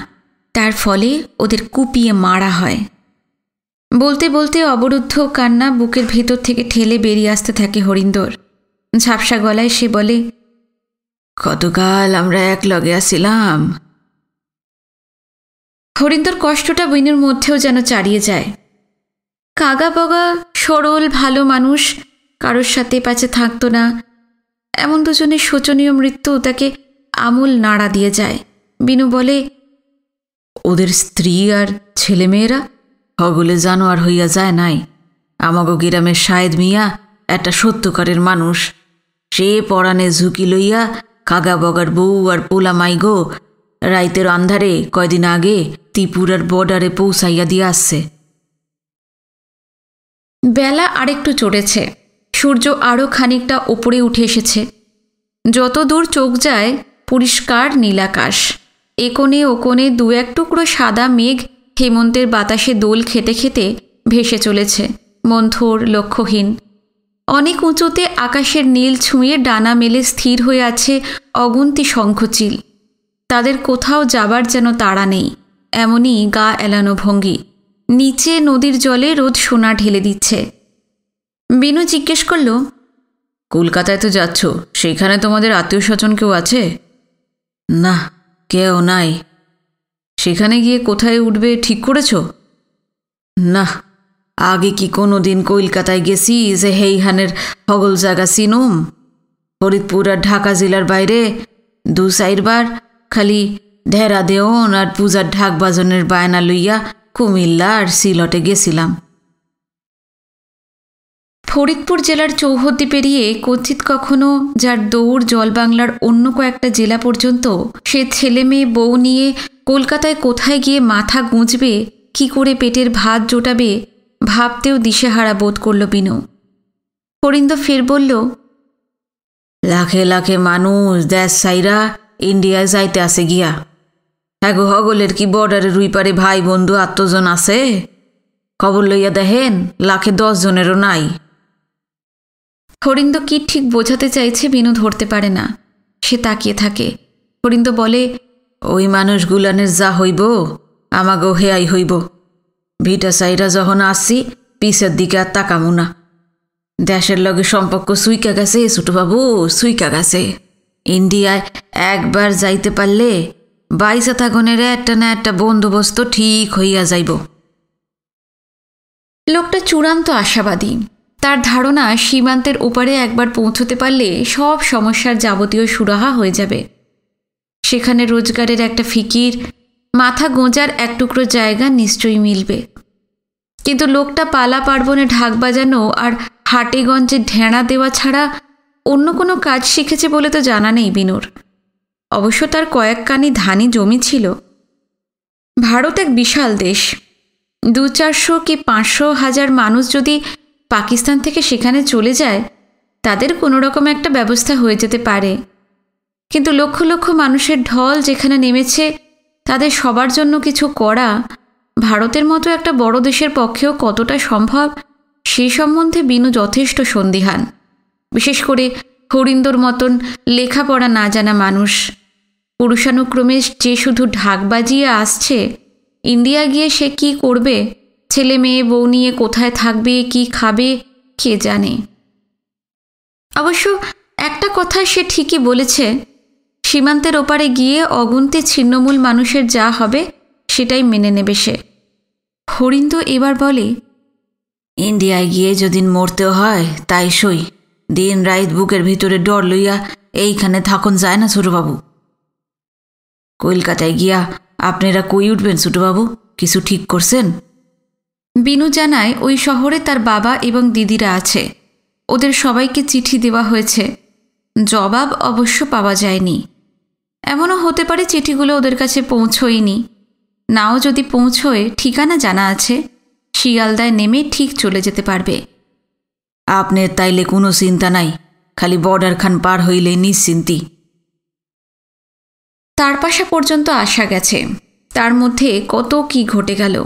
B: তার ফলে ওদের কুপিয়ে মারা হয়। বলতে বলতে অবরুদ্ধ কান্না বুকের ভেতর থেকে ঠেলে বেরিয়ে আসতে থাকে হরিন্দর। ঝাপসা গলায় সে বলে,
C: কতকাল আমরা এক লগে আসিলাম।
B: হরিন্দর কষ্টটা বিনুর মধ্যেও যেন চারিয়ে যায়। কাগা বগা সরল ভালো মানুষ, কারোর সাথে পাছে থাকতো না, এমন দুজনের শোচনীয় মৃত্যু তাকে আমূল নাড়া দিয়ে যায়। বিনু বলে,
C: ওদের স্ত্রী আর ছেলেমেয়েরা হগলে জানোয়ার হইয়া যায় নাই। আমাগো গ্রামের শাহেদ মিয়া একটা সত্যকারের মানুষ। সে পরাণে ঝুঁকি লইয়া কাগা বগার বউ আর পোলা মাইগো রাইতের আন্ধারে কয়দিন আগে ত্রিপুরার বর্ডারে পৌঁছাইয়া দিয়ে আসছে।
B: বেলা আরেকটু চড়েছে, সূর্য আরও খানিকটা ওপরে উঠে এসেছে। যত দূর চোখ যায় পরিষ্কার নীলাকাশ। একোণে ওকোণে দু এক টুকরো সাদা মেঘ হেমন্তের বাতাসে দোল খেতে খেতে ভেসে চলেছে, মন্থর লক্ষ্যহীন। অনেক উঁচুতে আকাশের নীল ছুঁয়ে ডানা মেলে স্থির হয়ে আছে অগুন্তি শঙ্খচিল। তাদের কোথাও যাবার যেন তাড়া নেই, এমনই গা এলানো ভঙ্গি। নিচে নদীর জলে রোদ সোনা ঢেলে দিচ্ছে। বিনু জিজ্ঞেস করল,
C: কলকাতায় তো যাচ্ছ, সেখানে তোমাদের আত্মীয় স্বজন কেউ আছে? না, কেউ নাই। সেখানে গিয়ে কোথায় উঠবে ঠিক করেছ? না, আগে কি কোনো দিন কলকাতায় গেছি যে হেইহানের হগল জায়গা চিনুম? ফরিদপুর আর ঢাকা জেলার বাইরে 2-4 বার খালি ঢেরা দেওন আর পূজার ঢাক বাজনের বায়না লইয়া কুমিল্লা আর সিলটে গেছিলাম।
B: ফরিদপুর জেলার চৌহদ্দি পেরিয়ে কচিত কখনো যার দৌড় জলবাংলার অন্য কয়েকটা জেলা পর্যন্ত, সে ছেলে মেয়ে বউ নিয়ে কলকাতায় কোথায় গিয়ে মাথা গুঁজবে, কি করে পেটের ভাত জোটাবে, ভাবতেও দিশেহারা বোধ করল বিনু। হরিন্দ ফের বলল,
C: লাখে লাখে মানুষ দেশ সাইরা ইন্ডিয়ায় যাইতে আসে গিয়া। হ্যাগো হগলের কি বর্ডারে রুই পারে ভাই বন্ধু আত্মজন আছে? খবর লইয়া দেখেন, লাখে 10 জনেরও নাই।
B: হরিন্দ কি ঠিক বোঝাতে চাইছে বিনু ধরতে পারে না। সে তাকিয়ে থাকে। হরিন্দ বলে,
C: ওই মানুষগুলানের যা হইব আমাগো হেয়াই হইব। ভিটা সাইরা যখন আসছি পিছের দিকে আর তাকামু না। দেশের লগে সম্পর্ক সুইকা গেছে ছোটবাবু, সুইকা গেছে। ইন্ডিয়ায় একবার যাইতে পারলে 22 থাগনের একটা না একটা বন্দোবস্ত ঠিক হইয়া যাইব।
B: লোকটা চূড়ান্ত আশাবাদী। তার ধারণা সীমান্তের ওপারে একবার পৌঁছতে পারলে সব সমস্যার যাবতীয় সুরাহা হয়ে যাবে। সেখানে রোজগারের একটা ফিকির, মাথা গোঁজার এক টুকরো জায়গা নিশ্চয়ই মিলবে। কিন্তু লোকটা পালা পার্বণে ঢাক বাজানো আর হাটেগঞ্জে ঢেঁড়া দেওয়া ছাড়া অন্য কোনো কাজ শিখেছে বলে তো জানা নেই বিনুর। অবশ্য তার কয়েকখানি ধানি জমি ছিল। ভারত এক বিশাল দেশ। 200-400 কি 500,000 মানুষ যদি পাকিস্তান থেকে সেখানে চলে যায়, তাদের কোনো রকম একটা ব্যবস্থা হয়ে যেতে পারে। কিন্তু লক্ষ লক্ষ মানুষের ঢল যেখানে নেমেছে, তাদের সবার জন্য কিছু করা ভারতের মতো একটা বড় দেশের পক্ষেও কতটা সম্ভব, সে সম্বন্ধে বিনু যথেষ্ট সন্দিহান। বিশেষ করে হরিন্দর মতন লেখাপড়া না জানা মানুষ। পুরুষানুক্রমে যে শুধু ঢাক বাজিয়ে আসছে, ইন্ডিয়া গিয়ে সে কি করবে, ছেলে মেয়ে বউ নিয়ে কোথায় থাকবে, কি খাবে, কে জানে। অবশ্য একটা কথা সে ঠিকই বলেছে, সীমান্তের ওপারে গিয়ে অগুন্তি ছিন্নমূল মানুষের যা হবে সেটাই মেনে নেবে সে। হরিন্দ এবার বলে,
C: ইন্ডিয়ায় গিয়ে যদি মরতেও হয় তাই সই। দিন রাত বুকের ভিতরে ডর লইয়া এইখানে থাকুন যায় না ছোটবাবু। কলকাতায় গিয়া আপনারা কই উঠবেন ছোটবাবু, কিছু ঠিক করছেন?
B: বিনু জানায় ওই শহরে তার বাবা এবং দিদিরা আছে। ওদের সবাইকে চিঠি দেওয়া হয়েছে, জবাব অবশ্য পাওয়া যায়নি। এমনও হতে পারে চিঠিগুলো ওদের কাছে পৌঁছয়নি। নাও যদি পৌঁছয়, ঠিকানা জানা আছে, শিয়ালদায় নেমে ঠিক চলে যেতে পারবে।
C: আপনার তাইলে কোনো চিন্তা নাই, খালি বর্ডার খান পার হইলে নিশ্চিন্তি।
B: তার পাশা পর্যন্ত আসা গেছে, তার মধ্যে কত কি ঘটে গেল।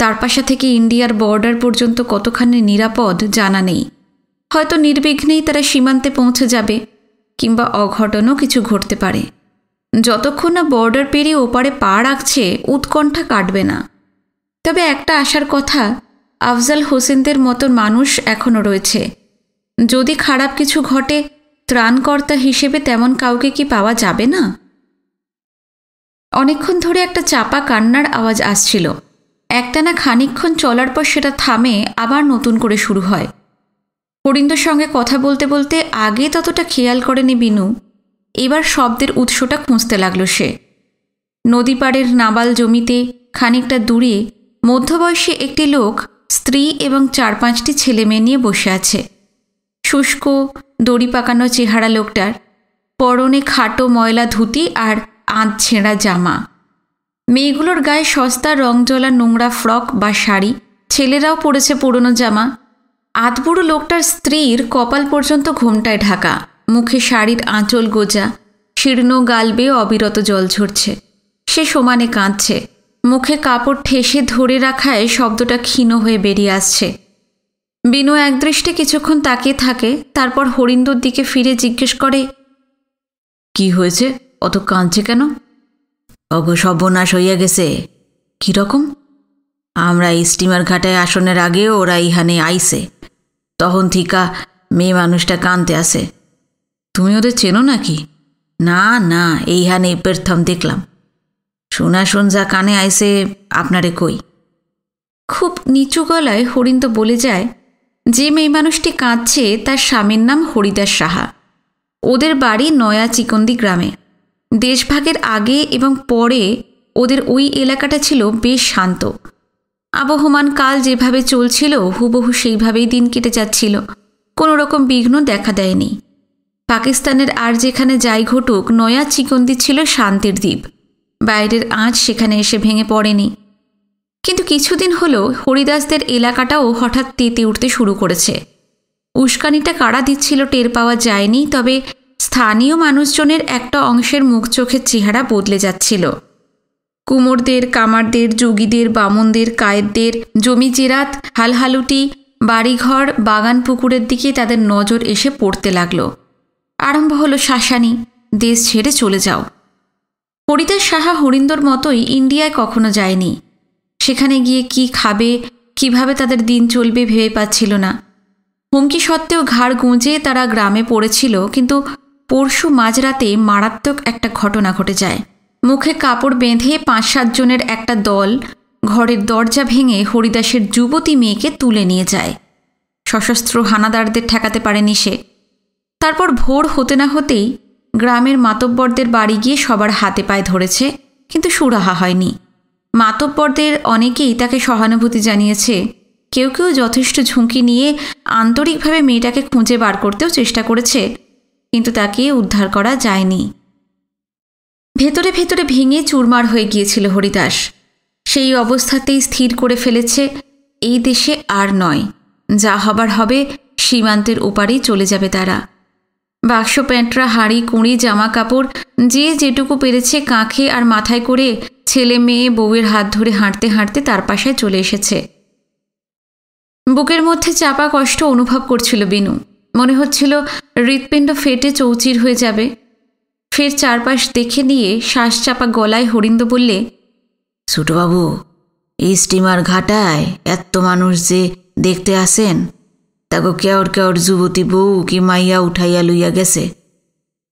B: তার পাশা থেকে ইন্ডিয়ার বর্ডার পর্যন্ত কতখানি নিরাপদ জানা নেই। হয়তো নির্বিঘ্নেই তারা সীমান্তে পৌঁছে যাবে, কিংবা অঘটনও কিছু ঘটতে পারে। যতক্ষণ না বর্ডার পেরিয়ে ওপারে পা রাখছে উৎকণ্ঠা কাটবে না। তবে একটা আশার কথা, আফজাল হোসেনদের মতন মানুষ এখনও রয়েছে। যদি খারাপ কিছু ঘটে ত্রাণকর্তা হিসেবে তেমন কাউকে কি পাওয়া যাবে না? অনেকক্ষণ ধরে একটা চাপা কান্নার আওয়াজ আসছিল। একটানা খানিকক্ষণ চলার পর সেটা থামে, আবার নতুন করে শুরু হয়। হরিন্দর সঙ্গে কথা বলতে বলতে আগে ততটা খেয়াল করেনি বিনু। এবার শব্দের উৎসটা খুঁজতে লাগলো সে। নদী পাড়ের নাবাল জমিতে খানিকটা দূরে মধ্যবয়সী একটি লোক স্ত্রী এবং 4-5টি ছেলে মেয়ে নিয়ে বসে আছে। শুষ্ক দড়ি পাকানো চেহারা লোকটার, পরনে খাটো ময়লা ধুতি আর আঁত ছেঁড়া জামা। মেয়েগুলোর গায়ে সস্তা রংজলা নোংরা ফ্রক বা শাড়ি, ছেলেরাও পরেছে পুরনো জামা। আধবুড়ো লোকটার স্ত্রীর কপাল পর্যন্ত ঘোমটায় ঢাকা, মুখে শাড়ির আঁচল গোজা, শীর্ণ গাল বেয়ে অবিরত জল ঝরছে। সে সমানে কাঁদছে, মুখে কাপড় ঠেসে ধরে রাখায় শব্দটা ক্ষীণ হয়ে বেরিয়ে আসছে। বিনু একদৃষ্টে কিছুক্ষণ তাকিয়ে থাকে, তারপর হরিন্দর দিকে ফিরে জিজ্ঞেস করে,
C: কি হয়েছে? অত কাঁদছে কেন? সর্বনাশ হইয়া গেছে। কীরকম? আমরা স্টিমার ঘাটায় আসনের আগে ওরা ইহানে আইছে, তখন থিকা মেয়ে মানুষটা কাঁদতে আসে। তুমি ওদের চেনো নাকি? না না, এইখানে প্রথম দেখলাম। শোনা শুন যা কানে আইসে আপনারে কই।
B: খুব নিচু গলায় হরিন্দ বলে যায়, যে মেয়ে মানুষটি কাঁদছে তার স্বামীর নাম হরিদাস সাহা। ওদের বাড়ি নয়া চিকন্দি গ্রামে। দেশভাগের আগে এবং পরে ওদের ওই এলাকাটা ছিল বেশ শান্ত। আবহমান কাল যেভাবে চলছিল হুবহু সেইভাবেই দিন কেটে যাচ্ছিল, কোনো রকম বিঘ্ন দেখা দেয়নি। পাকিস্তানের আর যেখানে যাই ঘটুক, নয়া চিকন্দি ছিল শান্তির দ্বীপ। বাইরের আঁচ সেখানে এসে ভেঙে পড়েনি। কিন্তু কিছুদিন হলো হরিদাসদের এলাকাটাও হঠাৎ তেতে উঠতে শুরু করেছে। উস্কানিটা কারা দিচ্ছিল টের পাওয়া যায়নি, তবে স্থানীয় মানুষজনের একটা অংশের মুখ চোখের চেহারা বদলে যাচ্ছিল। কুমোরদের, কামারদের, যোগীদের, বামনদের, কায়েতদের জমি জেরাত, হালহালুটি, বাড়িঘর, বাগান পুকুরের দিকে তাদের নজর এসে পড়তে লাগল। আরম্ভ হলো শাসানি, দেশ ছেড়ে চলে যাও। হরিদাস সাহা হরিন্দর মতোই ইন্ডিয়ায় কখনো যায়নি। সেখানে গিয়ে কি খাবে, কিভাবে তাদের দিন চলবে ভেবে পাচ্ছিল না। হুমকি সত্ত্বেও ঘাড় গুঁজে তারা গ্রামে পড়েছিল। কিন্তু পরশু মাঝরাতে মারাত্মক একটা ঘটনা ঘটে যায়। মুখে কাপড় বেঁধে 5-7 জনের একটা দল ঘরের দরজা ভেঙে হরিদাসের যুবতী মেয়েকে তুলে নিয়ে যায়। সশস্ত্র হানাদারদের ঠেকাতে পারেনি সে। তারপর ভোর হতে না হতেই গ্রামের মাতব্বরদের বাড়ি গিয়ে সবার হাতে পায়ে ধরেছে, কিন্তু সুরাহা হয়নি। মাতব্বরদের অনেকেই তাকে সহানুভূতি জানিয়েছে। কেউ কেউ যথেষ্ট ঝুঁকি নিয়ে আন্তরিকভাবে মেয়েটাকে খুঁজে বার করতেও চেষ্টা করেছে, কিন্তু তাকে উদ্ধার করা যায়নি। ভেতরে ভেতরে ভেঙে চুরমার হয়ে গিয়েছিল হরিদাস। সেই অবস্থাতেই স্থির করে ফেলেছে এই দেশে আর নয়, যা হবার হবে সীমান্তের ওপারেই চলে যাবে তারা। বাক্স প্যাঁটরা, হাঁড়ি কুঁড়ি, জামা কাপড় যে যেটুকু পেরেছে কাঁখে আর মাথায় করে ছেলে মেয়ে বউয়ের হাত ধরে হাঁটতে হাঁটতে তার পাশে চলে এসেছে। বুকের মধ্যে চাপা কষ্ট অনুভব করছিল বিনু। মনে হচ্ছিল হৃৎপিণ্ড ফেটে চৌচির হয়ে যাবে। ফের চারপাশ দেখে নিয়ে শ্বাস চাপা গলায় হরিন্দ বললে,
C: ছোটবাবু, এই স্টিমার ঘাটায় এত মানুষ যে দেখতে আসেন, তাকে কেওর কেওর যুবতী বউ কি মাইয়া উঠাইয়া লইয়া গেছে।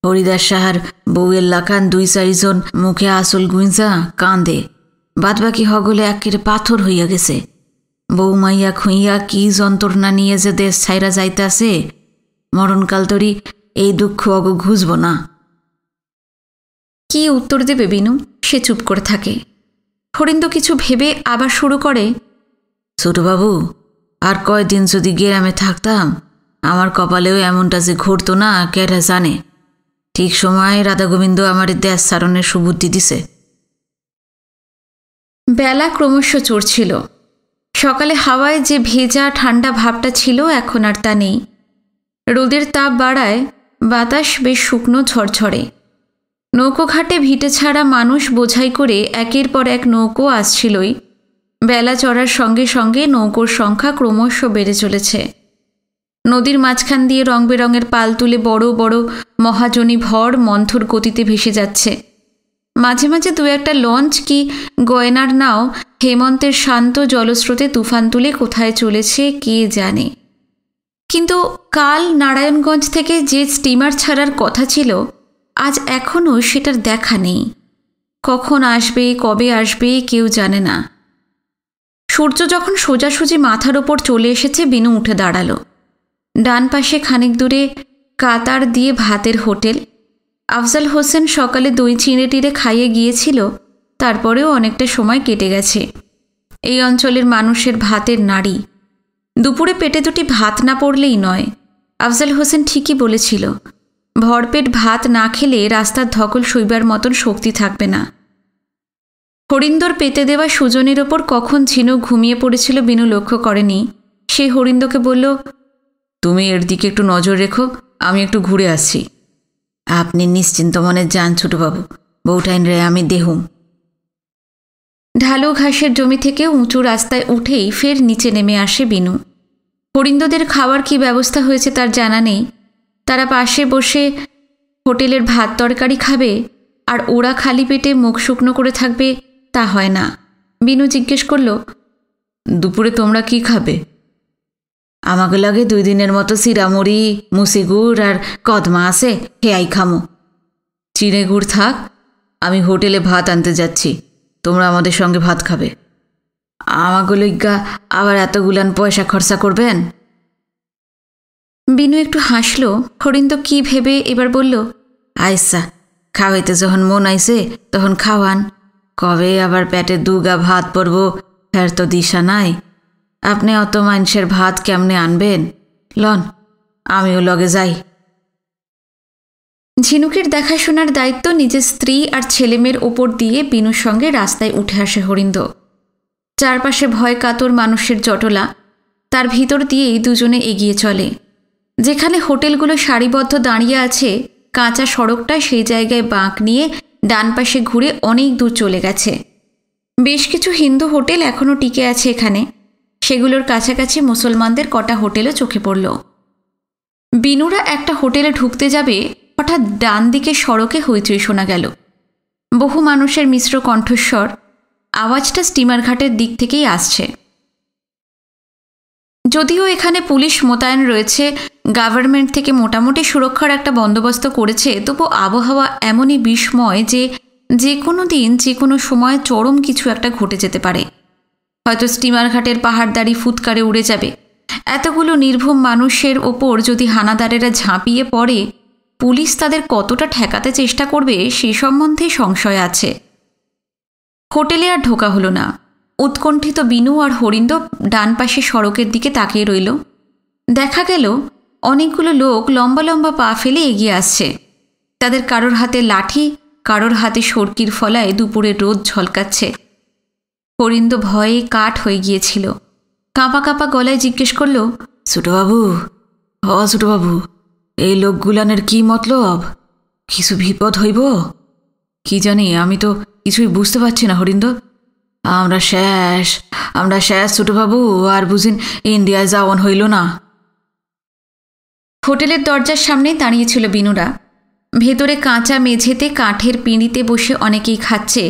C: হরিদাস সাহার বউয়ের লাখান 2-4 জন মুখে আসল গুঁজা কাঁদে, বাদবাকি হগলে একের পাথর হইয়া গেছে। বউ মাইয়া খুঁইয়া কি যন্ত্রণা নিয়ে যে দেশ ছাইরা যাইতাছে, মরণকাল তরি এই দুঃখ অগ ঘুষব না।
B: কি উত্তর দেবে বিনু? সে চুপ করে থাকে। হরিন্দ কিছু ভেবে আবার শুরু করে,
C: ছোটবাবু, আর কয়দিন যদি গ্রামে থাকতাম, আমার কপালেও এমনটা যে ঘটতো না কেটা জানে। ঠিক সময় রাধা গোবিন্দ আমার দেশ সারণের সুবুদ্ধি দিছে।
B: বেলা ক্রমশ চড়ছিল। সকালে হাওয়ায় যে ভেজা ঠান্ডা ভাবটা ছিল এখন আর তা নেই। রোদের তাপ বাড়ায় বাতাস বেশ শুকনো ঝরঝরে। নৌকোঘাটে ভিটে ছাড়া মানুষ বোঝাই করে একের পর এক নৌকো আসছিলই। বেলা চড়ার সঙ্গে সঙ্গে নৌকোর সংখ্যা ক্রমশ বেড়ে চলেছে। নদীর মাঝখান দিয়ে রং বেরঙের পাল তুলে বড় বড় মহাজনী ভর মন্থর গতিতে ভেসে যাচ্ছে। মাঝে মাঝে দু একটা লঞ্চ কি গয়নার নাও হেমন্তের শান্ত জলস্রোতে তুফান তুলে কোথায় চলেছে কে জানে। কিন্তু কাল নারায়ণগঞ্জ থেকে যে স্টিমার ছাড়ার কথা ছিল আজ এখনও সেটার দেখা নেই। কখন আসবে, কবে আসবে কেউ জানে না। সূর্য যখন সোজাসুজি মাথার ওপর চলে এসেছে, বিনু উঠে দাঁড়ালো। ডান পাশে খানিক দূরে কাতার দিয়ে ভাতের হোটেল। আফজাল হোসেন সকালে দই চিঁড়ে টিড়ে খাইয়ে গিয়েছিল, তারপরেও অনেকটা সময় কেটে গেছে। এই অঞ্চলের মানুষের ভাতের নাড়ি। দুপুরে পেটে দুটি ভাত না পড়লেই নয়। আফজাল হোসেন ঠিকই বলেছিল, ভরপেট ভাত না খেলে রাস্তার ধকল সইবার মতন শক্তি থাকবে না। হরিন্দর পেতে দেওয়া সুজনের ওপর কখন ঝিনুক ঘুমিয়ে পড়েছিল বিনু লক্ষ্য করেনি। সে হরিন্দকে বলল,
C: তুমি এর দিকে একটু নজর রেখো, আমি একটু ঘুরে আসছি। আপনি নিশ্চিন্ত মনে যান ছোটবাবু, বউটাইন রে আমি দেহুম।
B: ঢালু ঘাসের জমি থেকে উঁচু রাস্তায় উঠেই ফের নিচে নেমে আসে বিনু। হরিন্দদের খাওয়ার কি ব্যবস্থা হয়েছে তার জানা নেই। তারা পাশে বসে হোটেলের ভাত তরকারি খাবে আর ওরা খালি পেটে মুখ শুকনো করে থাকবে, তা হয় না। বিনু জিজ্ঞেস করল,
C: দুপুরে তোমরা কি খাবে? আমাকে লাগে 2 দিনের মতো চিরামুড়ি, মুসিগুড় আর কদমা আছে, হেয়াই খামো। চিড়ে গুড় থাক, আমি হোটেলে ভাত আনতে যাচ্ছি, তোমরা আমাদের সঙ্গে ভাত খাবে। আমাকে লইগা আবার এতগুলান পয়সা খরচা করবেন?
B: বিনু একটু হাসল। হরিন্দ কি ভেবে এবার বলল,
C: আইসা, খাওয়াইতে যখন মন আইছে তখন খাওয়ান। কবে আবার পেটে 2 গা ভাত পড়ব ফের তো দিশা নাই। আপনি অত মানুষের ভাত কেমনে আনবেন? লন, আমিও লগে যাই।
B: ঝিনুকের দেখাশোনার দায়িত্ব নিজের স্ত্রী আর ছেলেমেয়ের ওপর দিয়ে বিনুর সঙ্গে রাস্তায় উঠে আসে হরিন্দ। চারপাশে ভয় কাতর মানুষের জটলা, তার ভিতর দিয়েই দুজনে এগিয়ে চলে। যেখানে হোটেলগুলো সারিবদ্ধ দাঁড়িয়ে আছে, কাঁচা সড়কটা সেই জায়গায় বাঁক নিয়ে ডান পাশে ঘুরে অনেক দূর চলে গেছে। বেশ কিছু হিন্দু হোটেল এখনও টিকে আছে এখানে। সেগুলোর কাছাকাছি মুসলমানদের কটা হোটেলও চোখে পড়ল। বিনুরা একটা হোটেলে ঢুকতে যাবে, হঠাৎ ডান দিকে সড়কে হইচই শোনা গেল। বহু মানুষের মিশ্র কণ্ঠস্বর। আওয়াজটা স্টিমার ঘাটের দিক থেকেই আসছে। যদিও এখানে পুলিশ মোতায়েন রয়েছে, গভর্নমেন্ট থেকে মোটামুটি সুরক্ষার একটা বন্দোবস্ত করেছে, তবু আবহাওয়া এমনই বিষময় যে কোনো দিন যে কোনো সময় চরম কিছু একটা ঘটে যেতে পারে। হয়তো স্টিমার ঘাটের পাহাড়দারি ফুৎকারে উড়ে যাবে। এতগুলো নির্ভুম মানুষের ওপর যদি হানাদারেরা ঝাঁপিয়ে পড়ে, পুলিশ তাদের কতটা ঠেকাতে চেষ্টা করবে সে সম্বন্ধে সংশয় আছে। হোটেলে আর ঢোকা হলো না। উৎকণ্ঠিত বিনু আর হরিন্দ ডান পাশে সড়কের দিকে তাকিয়ে রইল। দেখা গেল অনেকগুলো লোক লম্বা লম্বা পা ফেলে এগিয়ে আসছে। তাদের কারোর হাতে লাঠি, কারোর হাতে সরকির ফলায় দুপুরের রোদ ঝলকাচ্ছে। হরিন্দ ভয়ে কাঠ হয়ে গিয়েছিল। কাঁপা কাঁপা গলায় জিজ্ঞেস করল,
C: ছোটবাবু, ছোটবাবু, এই লোকগুলানের কি মতলব? কিছু বিপদ হইব? কি জানি, আমি তো কিছুই বুঝতে পারছি না হরিন্দ। আমরা শেষ ছোটবাবু, আর বুঝিন ইন্ডিয়ায় যাওয়ান হইল না।
B: হোটেলের দরজার সামনেই দাঁড়িয়েছিল বিনুরা। ভেতরে কাঁচা মেঝেতে কাঠের পিঁড়িতে বসে অনেকেই খাচ্ছে।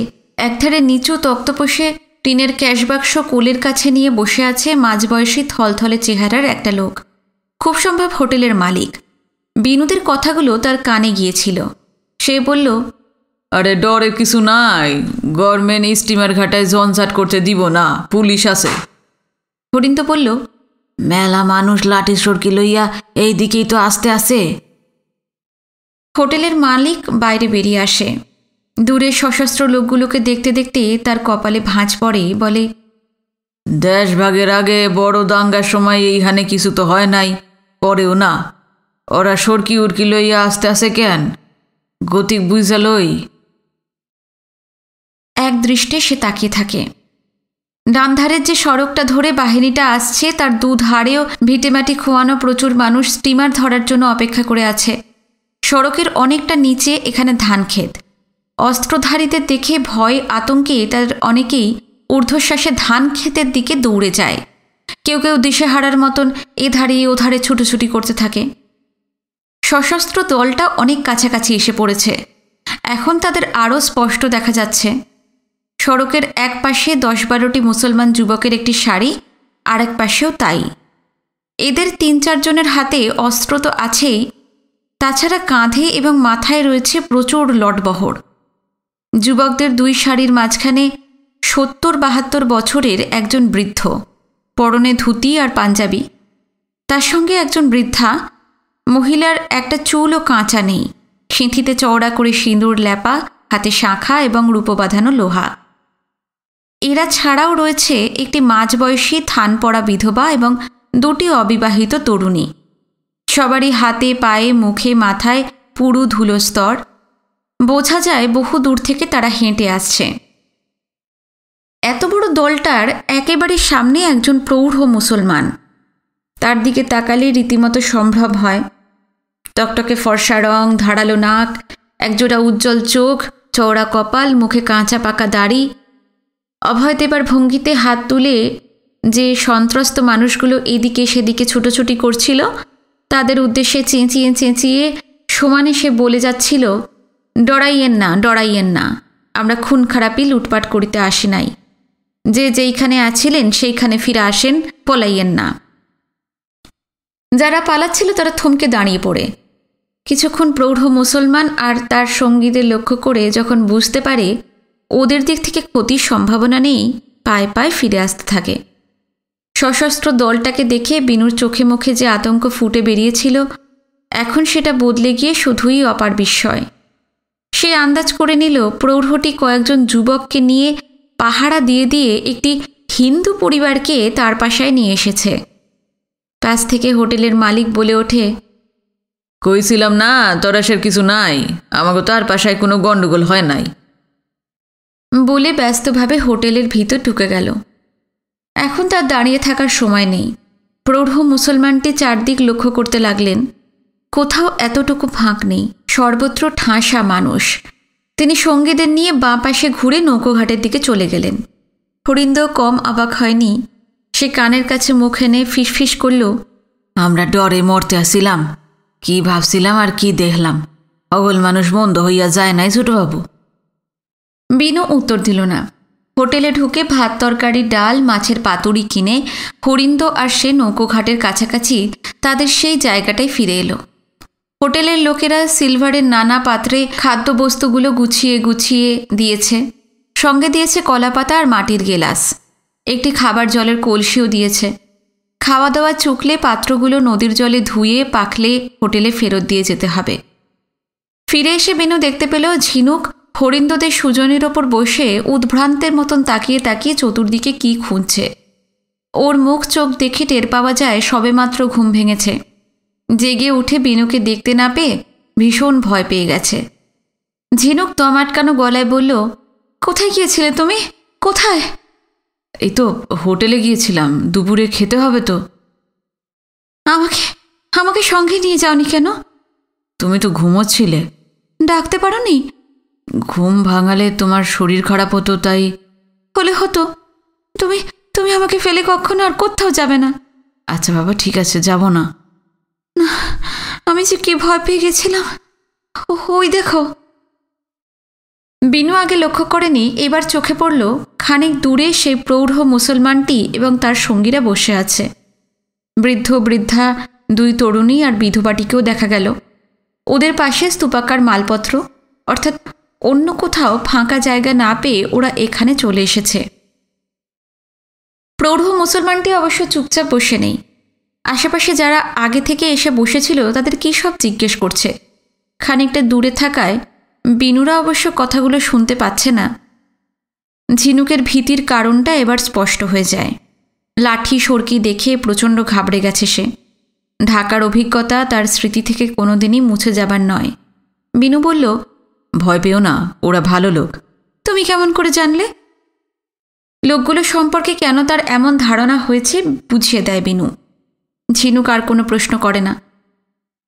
B: একধারে নিচু তক্তপোষে টিনের ক্যাশবাক্স কোলের কাছে নিয়ে বসে আছে মাঝবয়সী থলথলে চেহারার একটা লোক, খুব সম্ভব হোটেলের মালিক। বিনুদের কথাগুলো তার কানে গিয়েছিল। সে বলল,
C: আরে ডরে কিছু নাই, গভর্নমেন্ট স্টিমার ঘাটায় ঝঞ্ঝাট করতে দিব না, পুলিশ আছে।
B: হরিন্দ বলল,
C: মেলা মানুষ লাঠি সরকি লইয়া এই দিকেই তো আসতে আছে।
B: হোটেলের মালিক বাইরে বেরিয়ে আসে। দূরে সশস্ত্র লোকগুলোকে দেখতে দেখতে তার কপালে ভাঁজ পড়ে। বলে,
C: দেশ ভাগের আগে বড় দাঙ্গার সময় এইখানে কিছু তো হয় নাই, পরেও না। ওরা সরকি উড়কি লইয়া আসতে আসে কেন? গতিক বুঝা লই।
B: এক দৃষ্টে সে তাকিয়ে থাকে। ডান ধারের যে সড়কটা ধরে বাহিনীটা আসছে, তার দুধারেও ভিটেমাটি খোয়ানো প্রচুর মানুষ স্টিমার ধরার জন্য অপেক্ষা করে আছে। সড়কের অনেকটা নিচে এখানে ধান ক্ষেত। অস্ত্রধারীদের দেখে ভয় আতঙ্কে তার অনেকেই ঊর্ধ্বশ্বাসে ধান ক্ষেতের দিকে দৌড়ে যায়। কেউ কেউ দিশেহারার মতন এধারে ওধারে ছুটোছুটি করতে থাকে। সশস্ত্র দলটা অনেক কাছাকাছি এসে পড়েছে। এখন তাদের আরও স্পষ্ট দেখা যাচ্ছে। সড়কের এক পাশে 10-12টি মুসলমান যুবকের একটি সারি, আর এক পাশেও তাই। এদের 3-4 জনের হাতে অস্ত্র তো আছেই, তাছাড়া কাঁধে এবং মাথায় রয়েছে প্রচুর লটবহর। যুবকদের 2 সারির মাঝখানে 70-72 বছরের একজন বৃদ্ধ, পরনে ধুতি আর পাঞ্জাবি। তার সঙ্গে একজন বৃদ্ধা মহিলার একটা চুলও কাঁচা নেই, সিঁথিতে চওড়া করে সিঁদুর ল্যাপা, হাতে শাঁখা এবং রূপো বাঁধানো লোহা। এরা ছাড়াও রয়েছে একটি মাঝবয়সী থান পড়া বিধবা এবং 2টি অবিবাহিত তরুণী। সবারই হাতে পায়ে মুখে মাথায় পুরু ধুলো স্তর। বোঝা যায় বহু দূর থেকে তারা হেঁটে আসছে। এত বড় দলটার একেবারে সামনে একজন প্রৌঢ় মুসলমান। তার দিকে তাকালে রীতিমতো সম্ভ্রম হয়। টকটকে ফর্সা রং, ধারালো নাক, একজোড়া উজ্জ্বল চোখ, চওড়া কপাল, মুখে কাঁচা পাকা দাড়ি। অভয় দেবার ভঙ্গিতে হাত তুলে যে সন্ত্রস্ত মানুষগুলো এদিকে সেদিকে ছুটোছুটি করছিল, তাদের উদ্দেশ্যে চেঁচিয়ে চেঁচিয়ে সমানে সে বলে যাচ্ছিল, ডরাইয়েন না, ডরাইয়েন না, আমরা খুন খারাপি লুটপাট করিতে আসি নাই। যে যেইখানে আছিলেন সেইখানে ফিরে আসেন, পলাইয়েন না। যারা পালাচ্ছিল তারা থমকে দাঁড়িয়ে পড়ে। কিছুক্ষণ প্রৌঢ় মুসলমান আর তার সঙ্গীদের লক্ষ্য করে যখন বুঝতে পারে ওদের দিক থেকে ক্ষতির সম্ভাবনা নেই, পায়ে পায়ে ফিরে আসতে থাকে। সশস্ত্র দলটাকে দেখে বিনুর চোখে মুখে যে আতঙ্ক ফুটে বেরিয়েছিল, এখন সেটা বদলে গিয়ে শুধুই অপার বিস্ময়। সে আন্দাজ করে নিল প্রৌঢ়টি কয়েকজন যুবককে নিয়ে পাহারা দিয়ে দিয়ে একটি হিন্দু পরিবারকে তার পাশায় নিয়ে এসেছে। পাশ থেকে হোটেলের মালিক বলে ওঠে,
C: কইছিলাম না তরাসের কিছু নাই, আমাকে তার পাশায় কোনো গন্ডগোল হয় নাই।
B: বলে ব্যস্তভাবে হোটেলের ভিতর ঢুকে গেল। এখন তার দাঁড়িয়ে থাকার সময় নেই। প্রৌঢ় মুসলমানটি চারদিক লক্ষ্য করতে লাগলেন। কোথাও এতটুকু ফাঁক নেই, সর্বত্র ঠাসা মানুষ। তিনি সঙ্গীদের নিয়ে বাঁ পাশে ঘুরে নৌকোঘাটের দিকে চলে গেলেন। হরিন্দ কম অবাক হয়নি। সে কানের কাছে মুখ এনে ফিসফিস করল,
C: আমরা ডরে মরতে আসিলাম, কি ভাবছিলাম আর কি দেখলাম, অগল মানুষ মন্দ হইয়া যায় নাই ছোটবাবু।
B: বিনু উত্তর দিল না। হোটেলে ঢুকে ভাত তরকারি ডাল মাছের পাতুরি কিনে হরিন্দ আর সে নৌকোঘাটের কাছাকাছি তাদের সেই জায়গাটায় ফিরে এলো। হোটেলের লোকেরা সিলভারের নানা পাত্রে খাদ্যবস্তুগুলো গুছিয়ে গুছিয়ে দিয়েছে। সঙ্গে দিয়েছে কলাপাতা আর মাটির গেলাস। একটি খাবার জলের কলসিও দিয়েছে। খাওয়া দাওয়া চুকলে পাত্রগুলো নদীর জলে ধুয়ে পাকলে হোটেলে ফেরত দিয়ে যেতে হবে। ফিরে এসে বিনু দেখতে পেল ঝিনুক হরিন্দদের সুজনের ওপর বসে উদ্ভ্রান্তের মতন তাকিয়ে তাকিয়ে চতুর্দিকে কি খুঁজছে। ওর মুখ চোখ দেখে টের পাওয়া যায় সবেমাত্র ঘুম ভেঙেছে। জেগে উঠে বিনুকে দেখতে না পেয়ে ভীষণ ভয় পেয়ে গেছে। ঝিনুক দম আটকানো গলায় বলল, কোথায় গিয়েছিলে তুমি? কোথায়?
C: এই তো হোটেলে গিয়েছিলাম, দুপুরে খেতে হবে তো।
B: আমাকে আমাকে সঙ্গে নিয়ে যাওনি কেন?
C: তুমি তো ঘুমোচ্ছিলে।
B: ডাকতে পারোনি?
C: ঘুম ভাঙালে তোমার শরীর খারাপ হতো, তাই।
B: হলে হতো, তুমি তুমি আমাকে ফেলে কখনো আর কোথাও যাবে না।
C: আচ্ছা বাবা, ঠিক আছে, যাব না।
B: না, আমি যে কি ভয় পেয়ে গেছিলাম। ওই দেখো। বিনু আগে লক্ষ্য করেনি, এবার চোখে পড়ল খানিক দূরে সেই প্রৌঢ় মুসলমানটি এবং তার সঙ্গীরা বসে আছে। বৃদ্ধ বৃদ্ধা 2 তরুণী আর বিধবাটিকেও দেখা গেল। ওদের পাশে স্তূপাকার মালপত্র, অর্থাৎ অন্য কোথাও ফাঁকা জায়গা না পেয়ে ওরা এখানে চলে এসেছে। প্রৌঢ় মুসলমানটি অবশ্য চুপচাপ বসে নেই। আশেপাশে যারা আগে থেকে এসে বসেছিল তাদের কী সব জিজ্ঞেস করছে। খানিকটা দূরে থাকায় বিনুরা অবশ্য কথাগুলো শুনতে পাচ্ছে না। ঝিনুকের ভীতির কারণটা এবার স্পষ্ট হয়ে যায়। লাঠি সরকি দেখে প্রচণ্ড ঘাবড়ে গেছে সে। ঢাকার অভিজ্ঞতা তার স্মৃতি থেকে কোনোদিনই মুছে যাবার নয়। বিনু বলল,
C: ভয় পেও না, ওরা ভালো লোক।
B: তুমি কেমন করে জানলে? লোকগুলো সম্পর্কে কেন তার এমন ধারণা হয়েছে বুঝিয়ে দেয় বিনু। ঝিনুক আর কোনো প্রশ্ন করে না।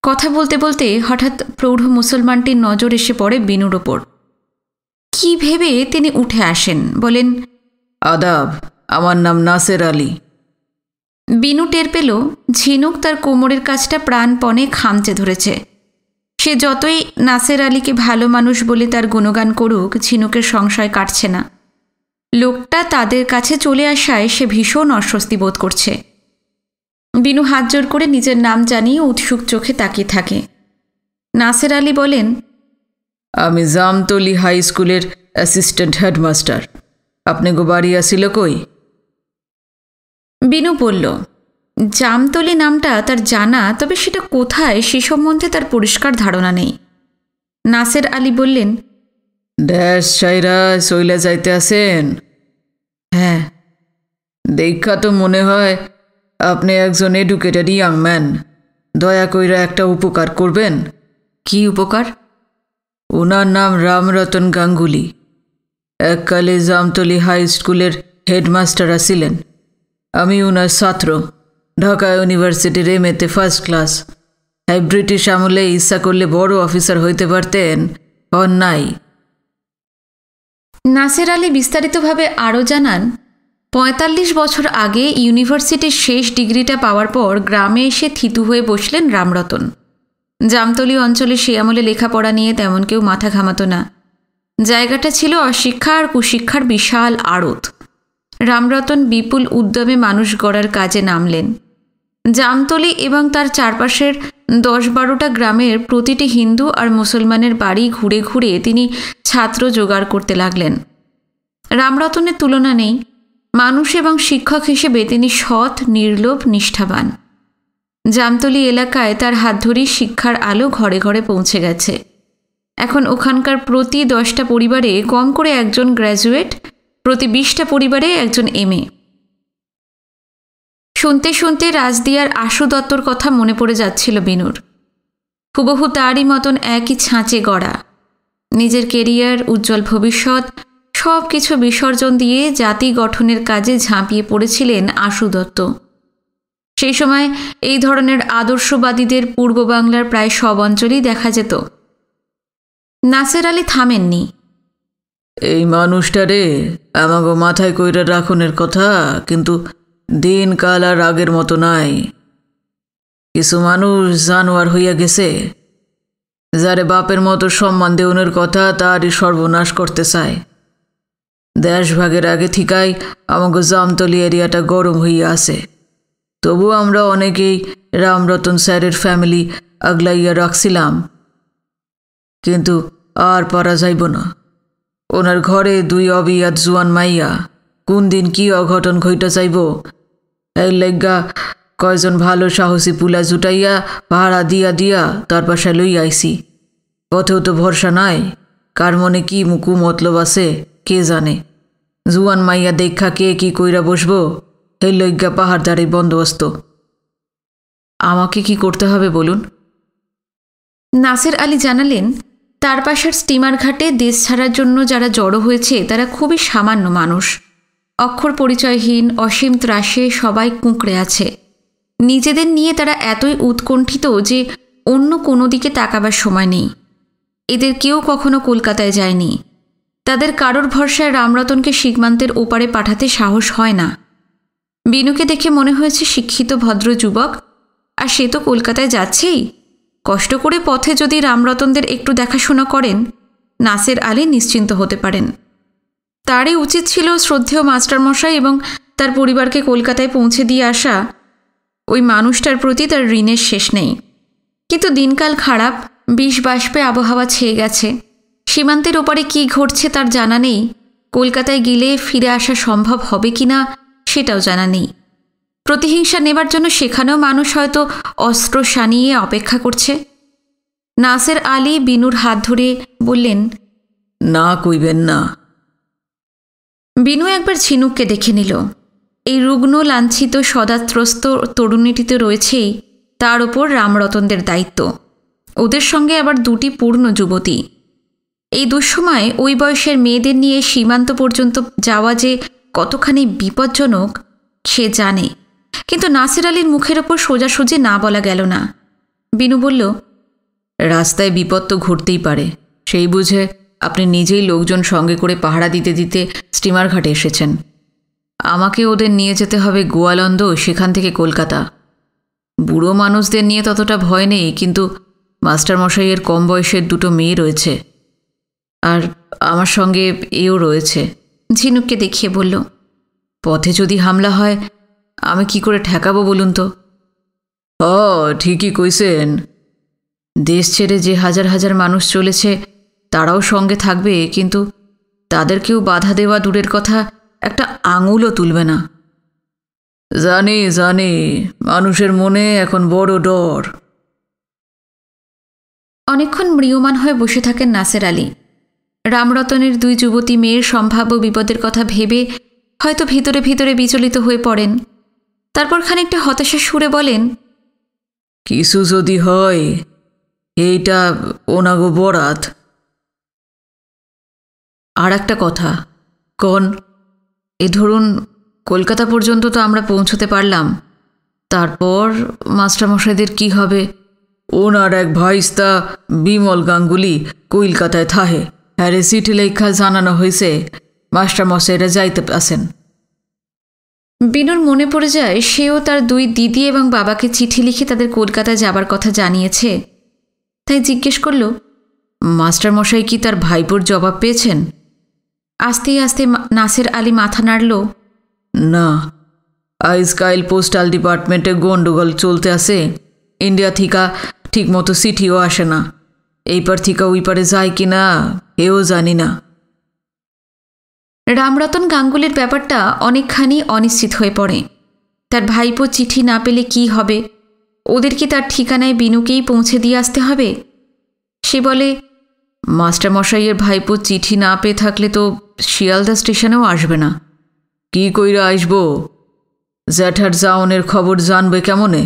B: কথা বলতে বলতে হঠাৎ প্রৌঢ় মুসলমানটির নজর এসে পড়ে বিনুর ওপর। কি ভেবে তিনি উঠে আসেন, বলেন,
C: আদাব, আমার নাম নাসের আলী।
B: বিনু টের পেল ঝিনুক তার কোমরের কাছটা প্রাণপণে খামচে ধরেছে। সে যতই নাসের আলীকে ভালো মানুষ বলে তার গুণগান করুক, ঝিনুকের সংশয় কাটছে না। লোকটা তাদের কাছে চলে আসায় সে ভীষণ অস্বস্তি বোধ করছে। বিনু হাত জোর করে নিজের নাম জানিয়ে উৎসুক চোখে তাকিয়ে থাকে। নাসের আলী বলেন,
C: আমি জামতলি হাই স্কুলের অ্যাসিস্ট্যান্ট হেডমাস্টার। আপনি গো বাড়ি আসিল কই?
B: বিনু বলল, জামতলি নামটা তার জানা, তবে সেটা কোথায় সে সম্বন্ধে তার পরিষ্কার ধারণা নেই। নাসের আলী বললেন,
C: ড্যাশ সাইরা চইলা যাইতে আসেন? হ্যাঁ। দেখা তো মনে হয় আপনি একজন এডুকেটেড ইয়াং ম্যান। দয়া কইরা একটা উপকার করবেন।
B: কি উপকার?
C: ওনার নাম রামরতন গাঙ্গুলি। এককালে জামতলি হাই স্কুলের হেডমাস্টার আছিলেন। আমি ওনার ছাত্র। ঢাকা ইউনিভার্সিটির এমএতে ফার্স্ট ক্লাস। হ্যাঁ, ব্রিটিশ আমলে ইচ্ছা করলে বড় অফিসার হইতে পারতেন, নাই।
B: নাসের আলী বিস্তারিতভাবে আরও জানান, ৪৫ বছর আগে ইউনিভার্সিটির শেষ ডিগ্রিটা পাওয়ার পর গ্রামে এসে থিতু হয়ে বসলেন রামরতন। জামতলি অঞ্চলে সে আমলে লেখাপড়া নিয়ে তেমন কেউ মাথা ঘামাতো না। জায়গাটা ছিল অশিক্ষা আর কুশিক্ষার বিশাল আড়ত। রামরতন বিপুল উদ্যমে মানুষ গড়ার কাজে নামলেন। জামতলি এবং তার চারপাশের ১০-১২টা গ্রামের প্রতিটি হিন্দু আর মুসলমানের বাড়ি ঘুরে ঘুরে তিনি ছাত্র জোগাড় করতে লাগলেন। রামরতনের তুলনা নেই। মানুষ এবং শিক্ষক হিসেবে তিনি সৎ, নির্লোভ, নিষ্ঠাবান। জামতলি এলাকায় তার হাত ধরেই শিক্ষার আলো ঘরে ঘরে পৌঁছে গেছে। এখন ওখানকার প্রতি 10টা পরিবারে কম করে একজন গ্র্যাজুয়েট, প্রতি 20টা পরিবারে একজন এমএ। শুনতে শুনতে রাজদিয়ার আশু দত্তর কথা মনে পড়ে যাচ্ছিল বিনুর। হুবহু তারই মতন একই ছাঁচে গড়া। নিজের কেরিয়ার, উজ্জ্বল ভবিষ্যৎ সব কিছু বিসর্জন দিয়ে জাতি গঠনের কাজে ঝাঁপিয়ে পড়েছিলেন আশু দত্ত। সেই সময় এই ধরনের আদর্শবাদীদের পূর্ব বাংলার প্রায় সব অঞ্চলেই দেখা যেত। নাসের আলী থামেননি।
C: এই মানুষটারে আমাগো মাথায় কইরা রাখনের কথা, কিন্তু দিনকাল আর আগের মতো নাই। কিছু মানুষ জানোয়ার হইয়া গেছে। যারে বাপের মতো সম্মান দেওয়ানোর কথা তারই সর্বনাশ করতে চায়। দেশভাগের আগে থিকাই আমাগো জামতলি এরিয়াটা গরম হইয়া আছে। তবু আমরা অনেকেই রামরতন স্যারের ফ্যামিলি আগলাইয়া রাখছিলাম, কিন্তু আর পারা যাইব না। ওনার ঘরে 2 অবিয়াত জুয়ান মাইয়া। কোন দিন কি অঘটন ঘইটা যাইব, এই লেগা কয়জন ভালো সাহসী পুলা জুটাইয়া ভাড়া দিয়া দিয়া তার বাসায় লইয়া আইসি। পথেও তো ভরসা নাই, কার মনে কি মুকু মতলব আছে কে জানে। জুয়ান মাইয়া দেখা কে কি কইরা বসবো, এই লইগা পাহাড়দারের বন্দোবস্ত।
B: আমাকে কি করতে হবে বলুন? নাসের আলী জানালেন, তার পাশের স্টিমার ঘাটে দেশ ছাড়ার জন্য যারা জড়ো হয়েছে তারা খুবই সামান্য মানুষ। অক্ষর পরিচয়হীন, অসীম ত্রাসে সবাই কুঁকড়ে আছে। নিজেদের নিয়ে তারা এতই উৎকণ্ঠিত যে অন্য কোনো দিকে তাকাবার সময় নেই। এদের কেউ কখনো কলকাতায় যায়নি। তাদের কারোর ভরসায় রামরতনকে সীমান্তের ওপারে পাঠাতে সাহস হয় না। বিনুকে দেখে মনে হয়েছে শিক্ষিত ভদ্র যুবক, আর সে তো কলকাতায় যাচ্ছেই। কষ্ট করে পথে যদি রামরতনদের একটু দেখাশোনা করেন, নাসের আলী নিশ্চিন্ত হতে পারেন। তারই উচিত ছিল শ্রদ্ধেয় মাস্টারমশাই এবং তার পরিবারকে কলকাতায় পৌঁছে দিয়ে আসা। ওই মানুষটার প্রতি তার ঋণের শেষ নেই। কিন্তু দিনকাল খারাপ, বিষ বাষ্পে আবহাওয়া ছেয়ে গেছে। সীমান্তের ওপারে কী ঘটছে তার জানা নেই। কলকাতায় গেলে ফিরে আসা সম্ভব হবে কিনা সেটাও জানা নেই। প্রতিহিংসা নেবার জন্য সেখানেও মানুষ হয়তো অস্ত্র শানিয়ে অপেক্ষা করছে। নাসের আলী বিনুর হাত ধরে বললেন,
C: না কইবেন না।
B: বিনু একবার ঝিনুককে দেখে নিল। এই রুগ্ন, লাঞ্ছিত, সদাত্রস্ত তরুণীটিতে রয়েছেই তার ওপর রামরতনদের দায়িত্ব। ওদের সঙ্গে আবার 2টি পূর্ণ যুবতী। এই দুঃসময়ে ওই বয়সের মেয়েদের নিয়ে সীমান্ত পর্যন্ত যাওয়া যে কতখানি বিপজ্জনক সে জানে, কিন্তু নাসের আলীর মুখের ওপর সোজাসুজি না বলা গেল না। বিনু বলল,
C: রাস্তায় বিপদ তো ঘটতেই পারে, সেই বুঝে আপনি নিজেই লোকজন সঙ্গে করে পাহারা দিতে দিতে স্টিমার ঘাটে এসেছেন। আমাকে ওদের নিয়ে যেতে হবে গোয়ালন্দ, সেখান থেকে কলকাতা। বুড়ো মানুষদের নিয়ে ততটা ভয় নেই, কিন্তু মাস্টারমশাইয়ের কম বয়সের দুটো মেয়ে রয়েছে, আর আমার সঙ্গে এও রয়েছে।
B: ঝিনুককে দেখিয়ে বলল,
C: পথে যদি হামলা হয় আমি কি করে ঠেকাবো বলুন তো? ঠিকই কইছেন। দেশ ছেড়ে যে হাজার হাজার মানুষ চলেছে তারাও সঙ্গে থাকবে, কিন্তু তাদেরকেও বাধা দেওয়া দূরের কথা, একটা আঙুলও তুলবে না। জানি জানি, মানুষের মনে এখন বড় ডর।
B: অনেকক্ষণ ম্রিয়মান হয়ে বসে থাকেন নাসের আলী। রামরতনের দুই যুবতী মেয়ের সম্ভাব্য বিপদের কথা ভেবে হয়তো ভিতরে ভিতরে বিচলিত হয়ে পড়েন। তারপর খানিকটা হতাশার সুরে বলেন,
C: কিছু যদি হয় এইটা ওনাগো বরাত। আর একটা কথা, ধরুন কলকাতা পর্যন্ত তো আমরা পৌঁছতে পারলাম, তারপর মাস্টারমশাইদের কি হবে? ওনার এক ভাইস্তা বিমল গাঙ্গুলি কলকাতায় থাহে, হ্যারে চিঠি লেখা জানানো হয়েছে মাস্টারমশাইরা যাইতে আসেন।
B: বিনুর মনে পড়ে যায় সেও তার দুই দিদি এবং বাবাকে চিঠি লিখে তাদের কলকাতায় যাবার কথা জানিয়েছে। তাই জিজ্ঞেস করল,
C: মাস্টারমশাই কি তার ভাইপোর জবাব পেয়েছেন?
B: আস্তে আস্তে নাসের আলী মাথা নাড়ল,
C: না, আজকাল পোস্টাল ডিপার্টমেন্টে গন্ডগোল চলতে আসে। ইন্ডিয়া থিকা ঠিক মতো চিঠিও আসে না। এই পার থিকা ওই পারে যায় কি না এও জানি না।
B: রামরতন গাঙ্গুলির ব্যাপারটা অনেকখানি অনিশ্চিত হয়ে পড়ে। তার ভাইপো চিঠি না পেলে কি হবে? ওদের কি তার ঠিকানায় বিনুকেই পৌঁছে দিয়ে আসতে হবে? সে বলে,
C: মাস্টারমশাইয়ের ভাইপো চিঠি না পেয়ে থাকলে তো শিয়ালদা স্টেশনেও আসবে না। কি কইরা আসবো? জ্যাঠার জাউনের খবর জানবে কেমনে?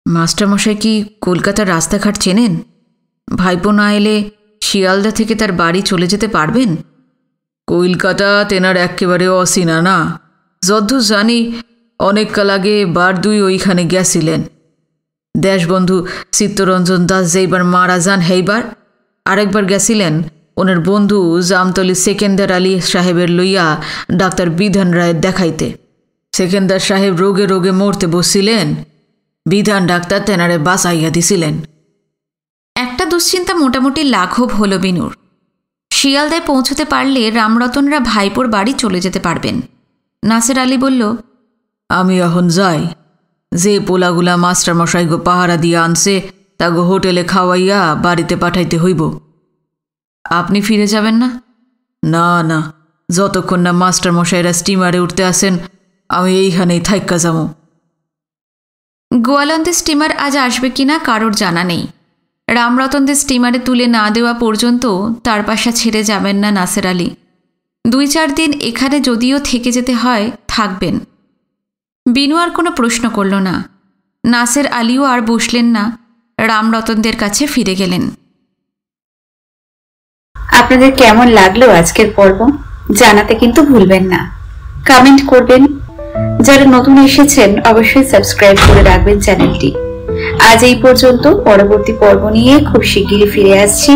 B: মাস্টারমশাই কি কলকাতার রাস্তাঘাট চেনেন? ভাইপো না এলে শিয়ালদা থেকে তার বাড়ি চলে যেতে পারবেন?
C: কলকাতা তেনার একেবারে অচেনা না। যদ্দূর জানি অনেক কাল আগে বার দুই ওইখানে গেছিলেন। দেশবন্ধু চিত্তরঞ্জন দাস যেইবার মারা যান সেইবার আরেকবার গেছিলেন ওনার বন্ধু জামতলি সেকেন্দার আলী সাহেবের লইয়া ডাক্তার বিধান রায়ের দেখাইতে। সেকেন্দার সাহেব রোগে রোগে মরতে বসছিলেন, বিধান ডাক্তার তেনারে বাঁচাইয়া দিছিলেন।
B: একটা দুশ্চিন্তা মোটামুটি লাঘব হল বিনুর। শিয়ালদায় পৌঁছতে পারলে রামরতনরা ভাইপোর বাড়ি চলে যেতে পারবেন। নাসের আলী বলল,
C: আমি এখন যাই। যে পোলাগুলা মাস্টারমশাই গো পাহারা দিয়ে আনছে তা গো হোটেলে খাওয়াইয়া বাড়িতে পাঠাইতে হইব।
B: আপনি ফিরে যাবেন না?
C: না না, যতক্ষণ না মাস্টারমশাইরা স্টিমারে উঠতে আসেন আমি এইখানেই থাইক্কা যাবো।
B: গোয়ালন্দের স্টিমার আজ আসবে কিনা কারোর জানা নেই। রামরতনদের স্টিমারে তুলে না দেওয়া পর্যন্ত তার পাশা ছেড়ে যাবেন না নাসের আলী। 2-4 দিন এখানে যদিও থেকে যেতে হয় থাকবেন। বিনু আর কোনো প্রশ্ন করল না। নাসের আলীও আর বসলেন না, রামরতনদের কাছে ফিরে গেলেন।
A: আপনাদের কেমন লাগলো আজকের পর্ব জানাতে কিন্তু ভুলবেন না, কমেন্ট করবেন। যারা নতুন এসেছেন অবশ্যই সাবস্ক্রাইব করে রাখবেন চ্যানেলটি। আজ এই পর্যন্ত, পরবর্তী পর্ব নিয়ে খুব শিগগিরই ফিরে আসছি।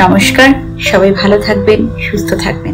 A: নমস্কার, সবাই ভালো থাকবেন, সুস্থ থাকবেন।